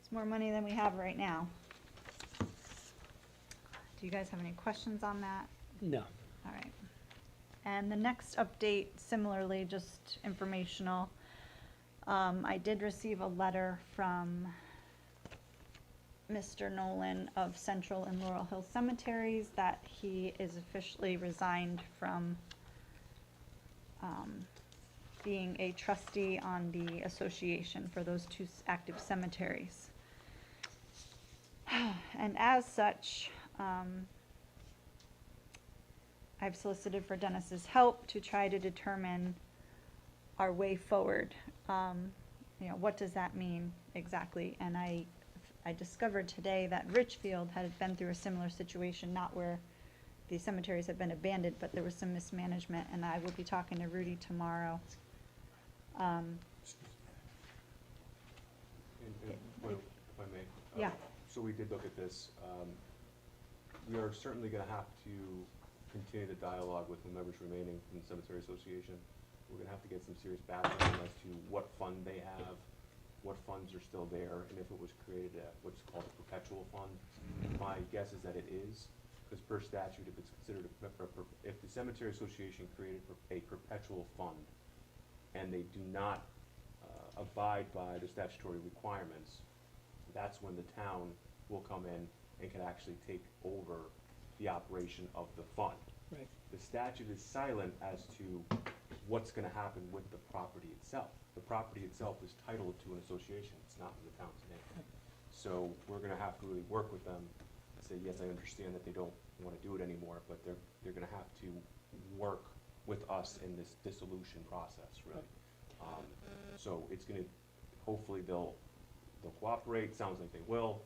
It's more money than we have right now. Do you guys have any questions on that? No. All right. And the next update, similarly, just informational. I did receive a letter from Mr. Nolan of Central and Laurel Hill Cemeteries that he is officially resigned from being a trustee on the association for those two active cemeteries. And as such, I've solicited for Dennis's help to try to determine our way forward. What does that mean exactly? And I discovered today that Richfield had been through a similar situation, not where the cemeteries had been abandoned, but there was some mismanagement, and I will be talking to Rudy tomorrow. If I may. Yeah. So we did look at this. We are certainly going to have to continue the dialogue with whomever's remaining from the Cemetery Association. We're going to have to get some serious background as to what fund they have, what funds are still there, and if it was created at what's called a perpetual fund. My guess is that it is, because per statute, if it's considered, if the Cemetery Association created a perpetual fund and they do not abide by the statutory requirements, that's when the town will come in and can actually take over the operation of the fund. Right. The statute is silent as to what's gonna happen with the property itself. The property itself is titled to an association, it's not in the town's name. So we're gonna have to really work with them and say, yes, I understand that they don't wanna do it anymore, but they're gonna have to work with us in this dissolution process, really. So it's gonna, hopefully they'll cooperate, sounds like they will.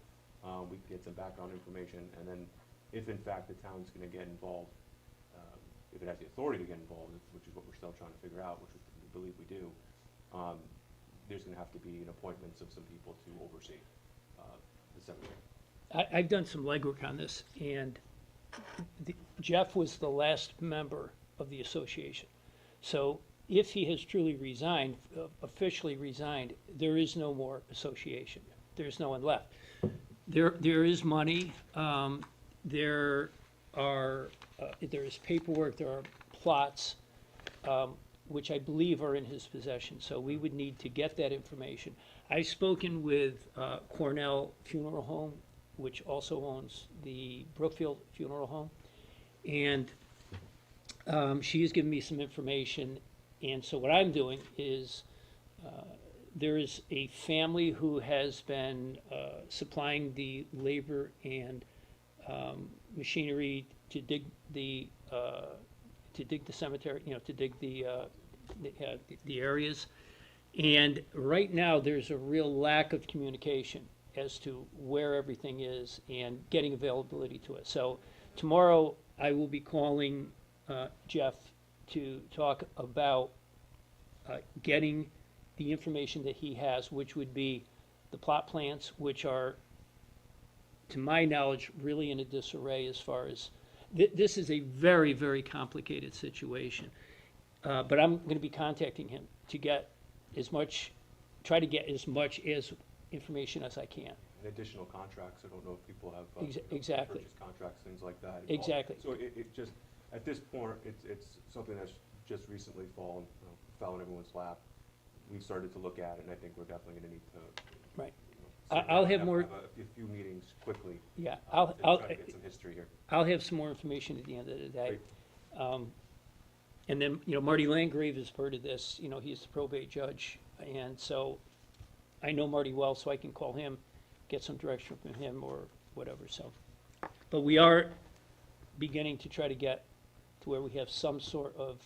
We can get some background information, and then if in fact the town's gonna get involved, if it has the authority to get involved, which is what we're still trying to figure out, which we believe we do, there's gonna have to be an appointments of some people to oversee the cemetery. I've done some legwork on this, and Jeff was the last member of the association. So if he has truly resigned, officially resigned, there is no more association. There's no one left. There is money, there is paperwork, there are plots, which I believe are in his possession, so we would need to get that information. I've spoken with Cornell Funeral Home, which also owns the Brookfield Funeral Home, and she has given me some information, and so what I'm doing is there is a family who has been supplying the labor and machinery to dig the cemetery, to dig the areas. And right now, there's a real lack of communication as to where everything is and getting availability to it. So tomorrow, I will be calling Jeff to talk about getting the information that he has, which would be the plot plans, which are, to my knowledge, really in a disarray as far as, this is a very, very complicated situation. But I'm going to be contacting him to get try to get as much as information as I can. And additional contracts, I don't know if people have. Exactly. Purchase contracts, things like that. Exactly. So it just, at this point, it's something that's just recently fell in everyone's lap. We started to look at it, and I think we're definitely gonna need to. Right. sit down I'll and have more. a few meetings quickly. Yeah, to I'll try to get some history here. I'll have some more information at the end of the day. And then, Marty Landgrave is part of this, he's the probate judge, and so I know Marty well, so I can call him, get some direction from him or whatever, so. But we are beginning to try to get to where we have some sort of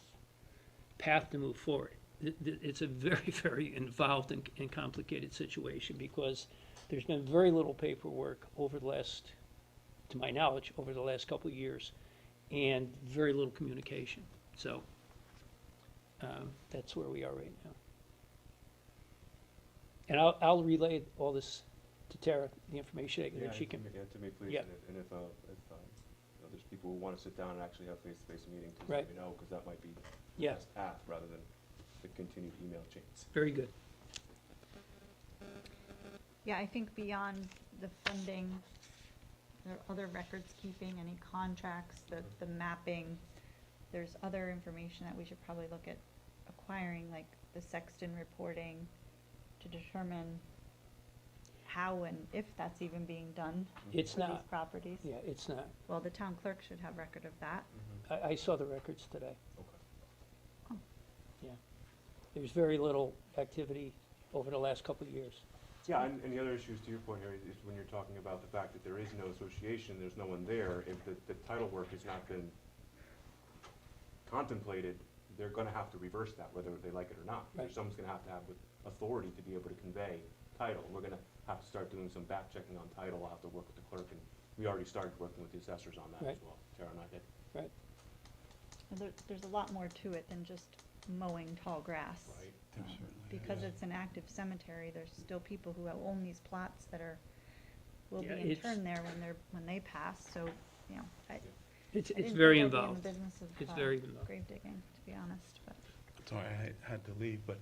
path to move forward. It's a very, very involved and complicated situation because there's been very little paperwork over the last, to my knowledge, over the last couple of years, and very little communication. So that's where we are right now. And I'll relay all this to Tara, the information that she can. Yeah, to me, please. Yeah. And if there's people who want to sit down and actually have face-to-face meetings, please Right. let me know, because that might be the Yeah. best path rather than the continued email chains. Very good. Yeah, I think beyond the funding, there are other records keeping, any contracts, the mapping. There's other information that we should probably look at acquiring, like the Sexton reporting, to determine how and if that's even being done It's for these not. properties. Yeah, it's not. Well, the town clerk should have record of that. I saw the records today. Okay. Oh. Yeah. There's very little activity over the last couple of years. Yeah, and the other issues, to your point here, is when you're talking about the fact that there is no association, there's no one there, if the title work has not been contemplated, they're gonna have to reverse that, whether they like it or not. Right. Someone's gonna have to have the authority to be able to convey title. We're gonna have to start doing some back checking on title. I'll have to work with the clerk, and we already started working with the assessors on that as Right. well. Tara and I did. Right. And there's a lot more to it than just mowing tall grass. Right. Because it's an active cemetery, there's still people who own these plots that will be Yeah, in it's- turn there when they pass, so, It's I didn't very think I'd be in involved. the business of, It's very involved. grave digging, to be honest, but. Sorry, I had to leave, but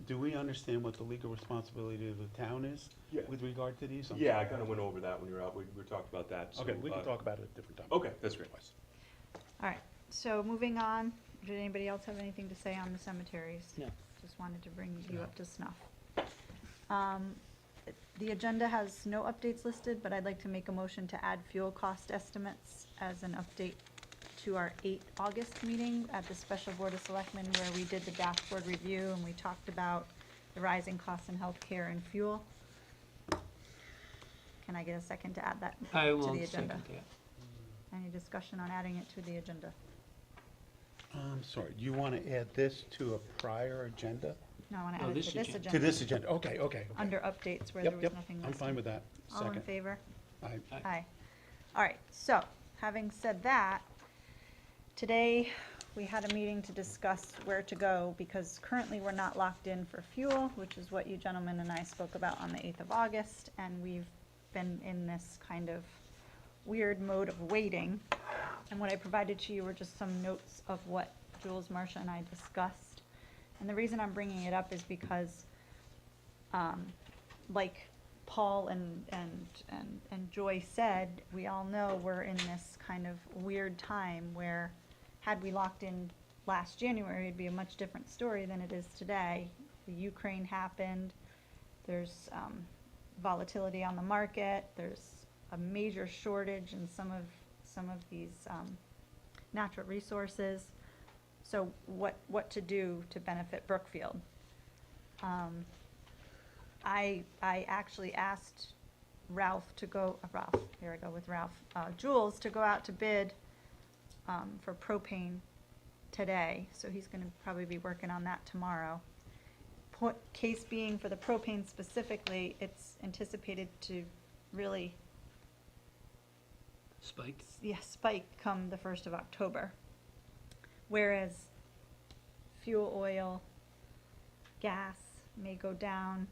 do we understand what the legal responsibility of the town is Yeah. with regard to these? I'm Yeah, I sorry. kinda went over that when you were out. We talked about that. Okay, so, we can talk about it at a different time. Okay, that's great. All right, so moving on, did anybody else have anything to say on the cemeteries? No. Just wanted to bring you up to snuff. The agenda has no updates listed, but I'd like to make a motion to add fuel cost estimates as an update to our 8 August meeting at the Special Board of Selectmen, where we did the dashboard review and we talked about the rising costs in healthcare and fuel. Can I get a second to add that I to will the second agenda? that. Any discussion on adding it to the agenda? I'm sorry, do you want to add this to a prior agenda? No, I want to No, add it this to this agenda. agenda. To this agenda, okay. Under updates where Yep, there was yep, nothing listed. I'm fine with that. All in Second. favor? Aye. Aye. All right, so, having said that, today, we had a meeting to discuss where to go, because currently we're not locked in for fuel, which is what you gentlemen and I spoke about on the 8th of August, and we've been in this kind of weird mode of waiting. And what I provided to you were just some notes of what Jules, Marcia, and I discussed. And the reason I'm bringing it up is because, like Paul and Joy said, we all know we're in this kind of weird time where had we locked in last January, it'd be a much different story than it is today. The Ukraine happened, there's volatility on the market, there's a major shortage in some of these natural resources. So what to do to benefit Brookfield? I actually asked Jules to go out to bid for propane today, so he's gonna probably be working on that tomorrow. Case being for the propane specifically, it's anticipated to really Spike? spike come the 1st of October. Whereas fuel oil, gas may go down,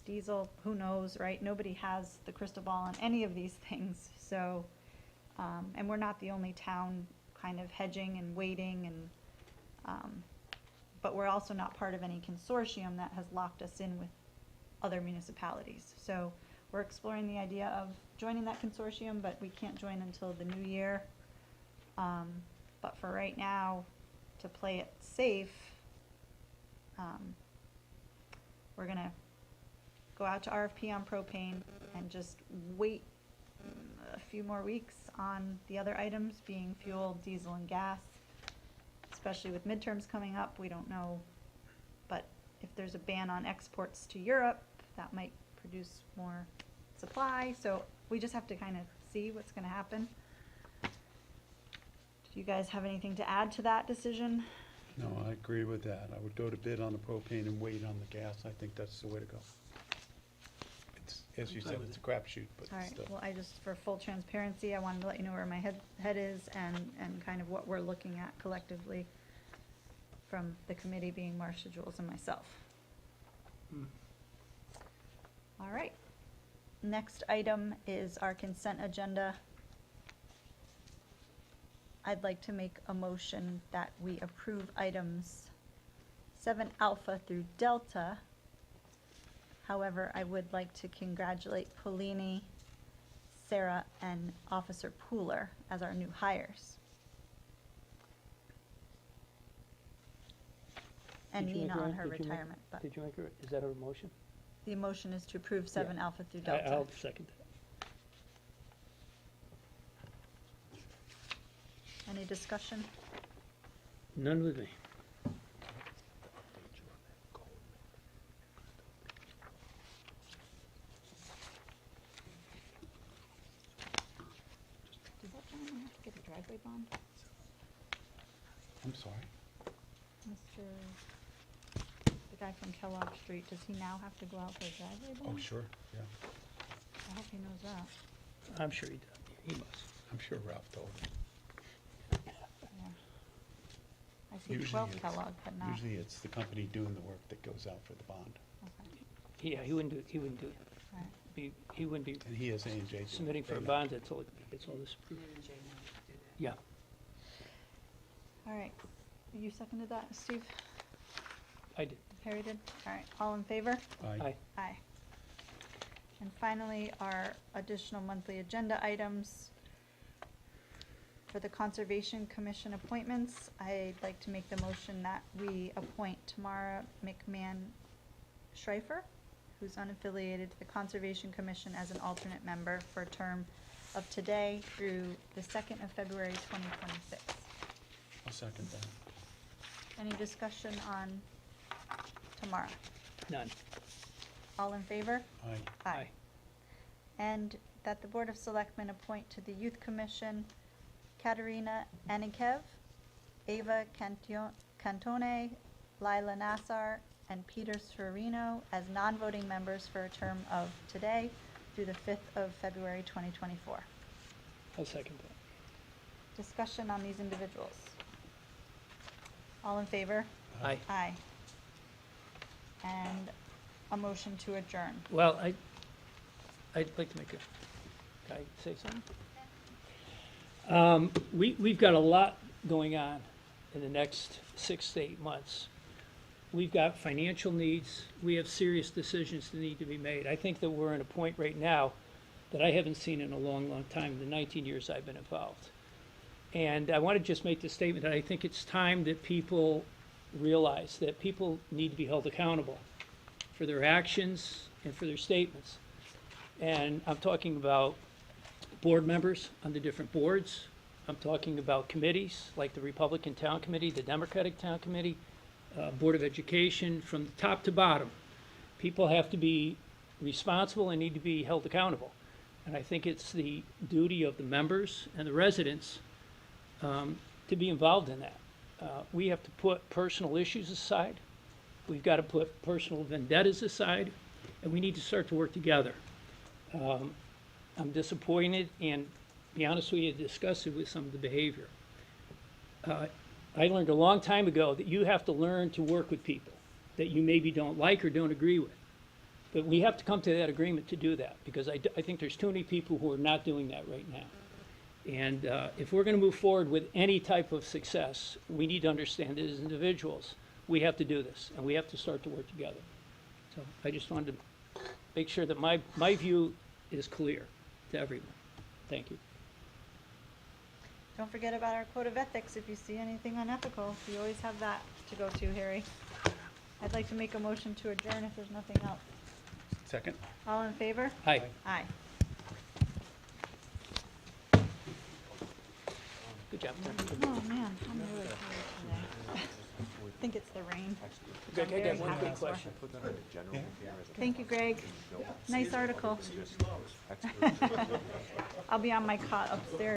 diesel, who knows, right? Nobody has the crystal ball on any of these things. So, and we're not the only town kind of hedging and waiting, and but we're also not part of any consortium that has locked us in with other municipalities. So we're exploring the idea of joining that consortium, but we can't join until the new year. But for right now, to play it safe, we're gonna go out to RFP on propane and just wait a few more weeks on the other items, being fuel, diesel, and gas. Especially with midterms coming up, we don't know, but if there's a ban on exports to Europe, that might produce more supply, so we just have to kind of see what's gonna happen. Do you guys have anything to add to that decision? No, I agree with that. I would go to bid on the propane and wait on the gas. I think that's the way to go. It's, as you said, it's a crapshoot, but All right, still. well, I just, for full transparency, I wanted to let you know where my head is and kind of what we're looking at collectively from the committee being Marcia, Jules, and myself. All right. Next item is our consent agenda. I'd like to make a motion that we approve items 7 alpha through delta. However, I would like to congratulate Polini, Sarah, and Officer Pooler as our new hires. And Did you Nina make on her- her did you make- retirement, but Did you make her, is that her motion? the motion is to approve 7 alpha through delta. I'll second that. Any discussion? None with me. Does that gentleman have to get a driveway bond? I'm sorry. The guy from Kellogg Street, does he now have to go out for a driveway bond? Oh, sure, yeah. I hope he knows that. I'm sure he does. He must. I'm sure Ralph told me. Yeah. I see Usually 12 it's- Kellogg, but not. Usually it's the company doing the work that goes out for the bond. Okay, Yeah, he wouldn't do it. all right. He wouldn't be And he has A&J. do it. submitting for They a know. bond until it gets all this approved. Yeah. All right. You seconded that, Steve? I did. Harry did? All right, all in favor? Aye. Aye. Aye. And finally, our additional monthly agenda items. For the Conservation Commission appointments, I'd like to make the motion that we appoint Tamara McMahon Schreifer, who's unaffiliated to the Conservation Commission as an alternate member for a term of today through the 2nd of February 2026. I'll second that. Any discussion on Tamara? None. All in favor? Aye. Aye. And that the Board of Selectmen appoint to the Youth Commission Katerina Anikev, Ava Cantone, Lila Nassar, and Peter Serino as non-voting members for a term of today through the 5th of February 2024. I'll second that. Discussion on these individuals. All in favor? Aye. Aye. And a motion to adjourn. Well, I'd like to make a, can I say something? We've got a lot going on in the next 6 to 8 months. We've got financial needs. We have serious decisions that need to be made. I think that we're at a point right now that I haven't seen in a long, long time, in the 19 years I've been involved. And I want to just make the statement that I think it's time that people realize that people need to be held accountable for their actions and for their statements. And I'm talking about board members on the different boards. I'm talking about committees, like the Republican Town Committee, the Democratic Town Committee, Board of Education, from top to bottom. People have to be responsible and need to be held accountable. And I think it's the duty of the members and the residents to be involved in that. We have to put personal issues aside. We've got to put personal vendettas aside, and we need to start to work together. I'm disappointed and, to be honest with you, disgusted with some of the behavior. I learned a long time ago that you have to learn to work with people that you maybe don't like or don't agree with. But we have to come to that agreement to do that, because I think there's too many people who are not doing that right now. And if we're going to move forward with any type of success, we need to understand that as individuals, we have to do this, and we have to start to work together. So I just wanted to make sure that my view is clear to everyone. Thank you. Don't forget about our code of ethics. If you see anything unethical, you always have that to go to, Harry. I'd like to make a motion to adjourn if there's nothing else. Second? All in favor? Aye. Aye. Good job, Tim. Oh, man, I'm really tired today. I think it's the rain. Greg, I Very got one happy quick for. question. Thank you, Greg. Nice article. I'll be on my cot upstairs.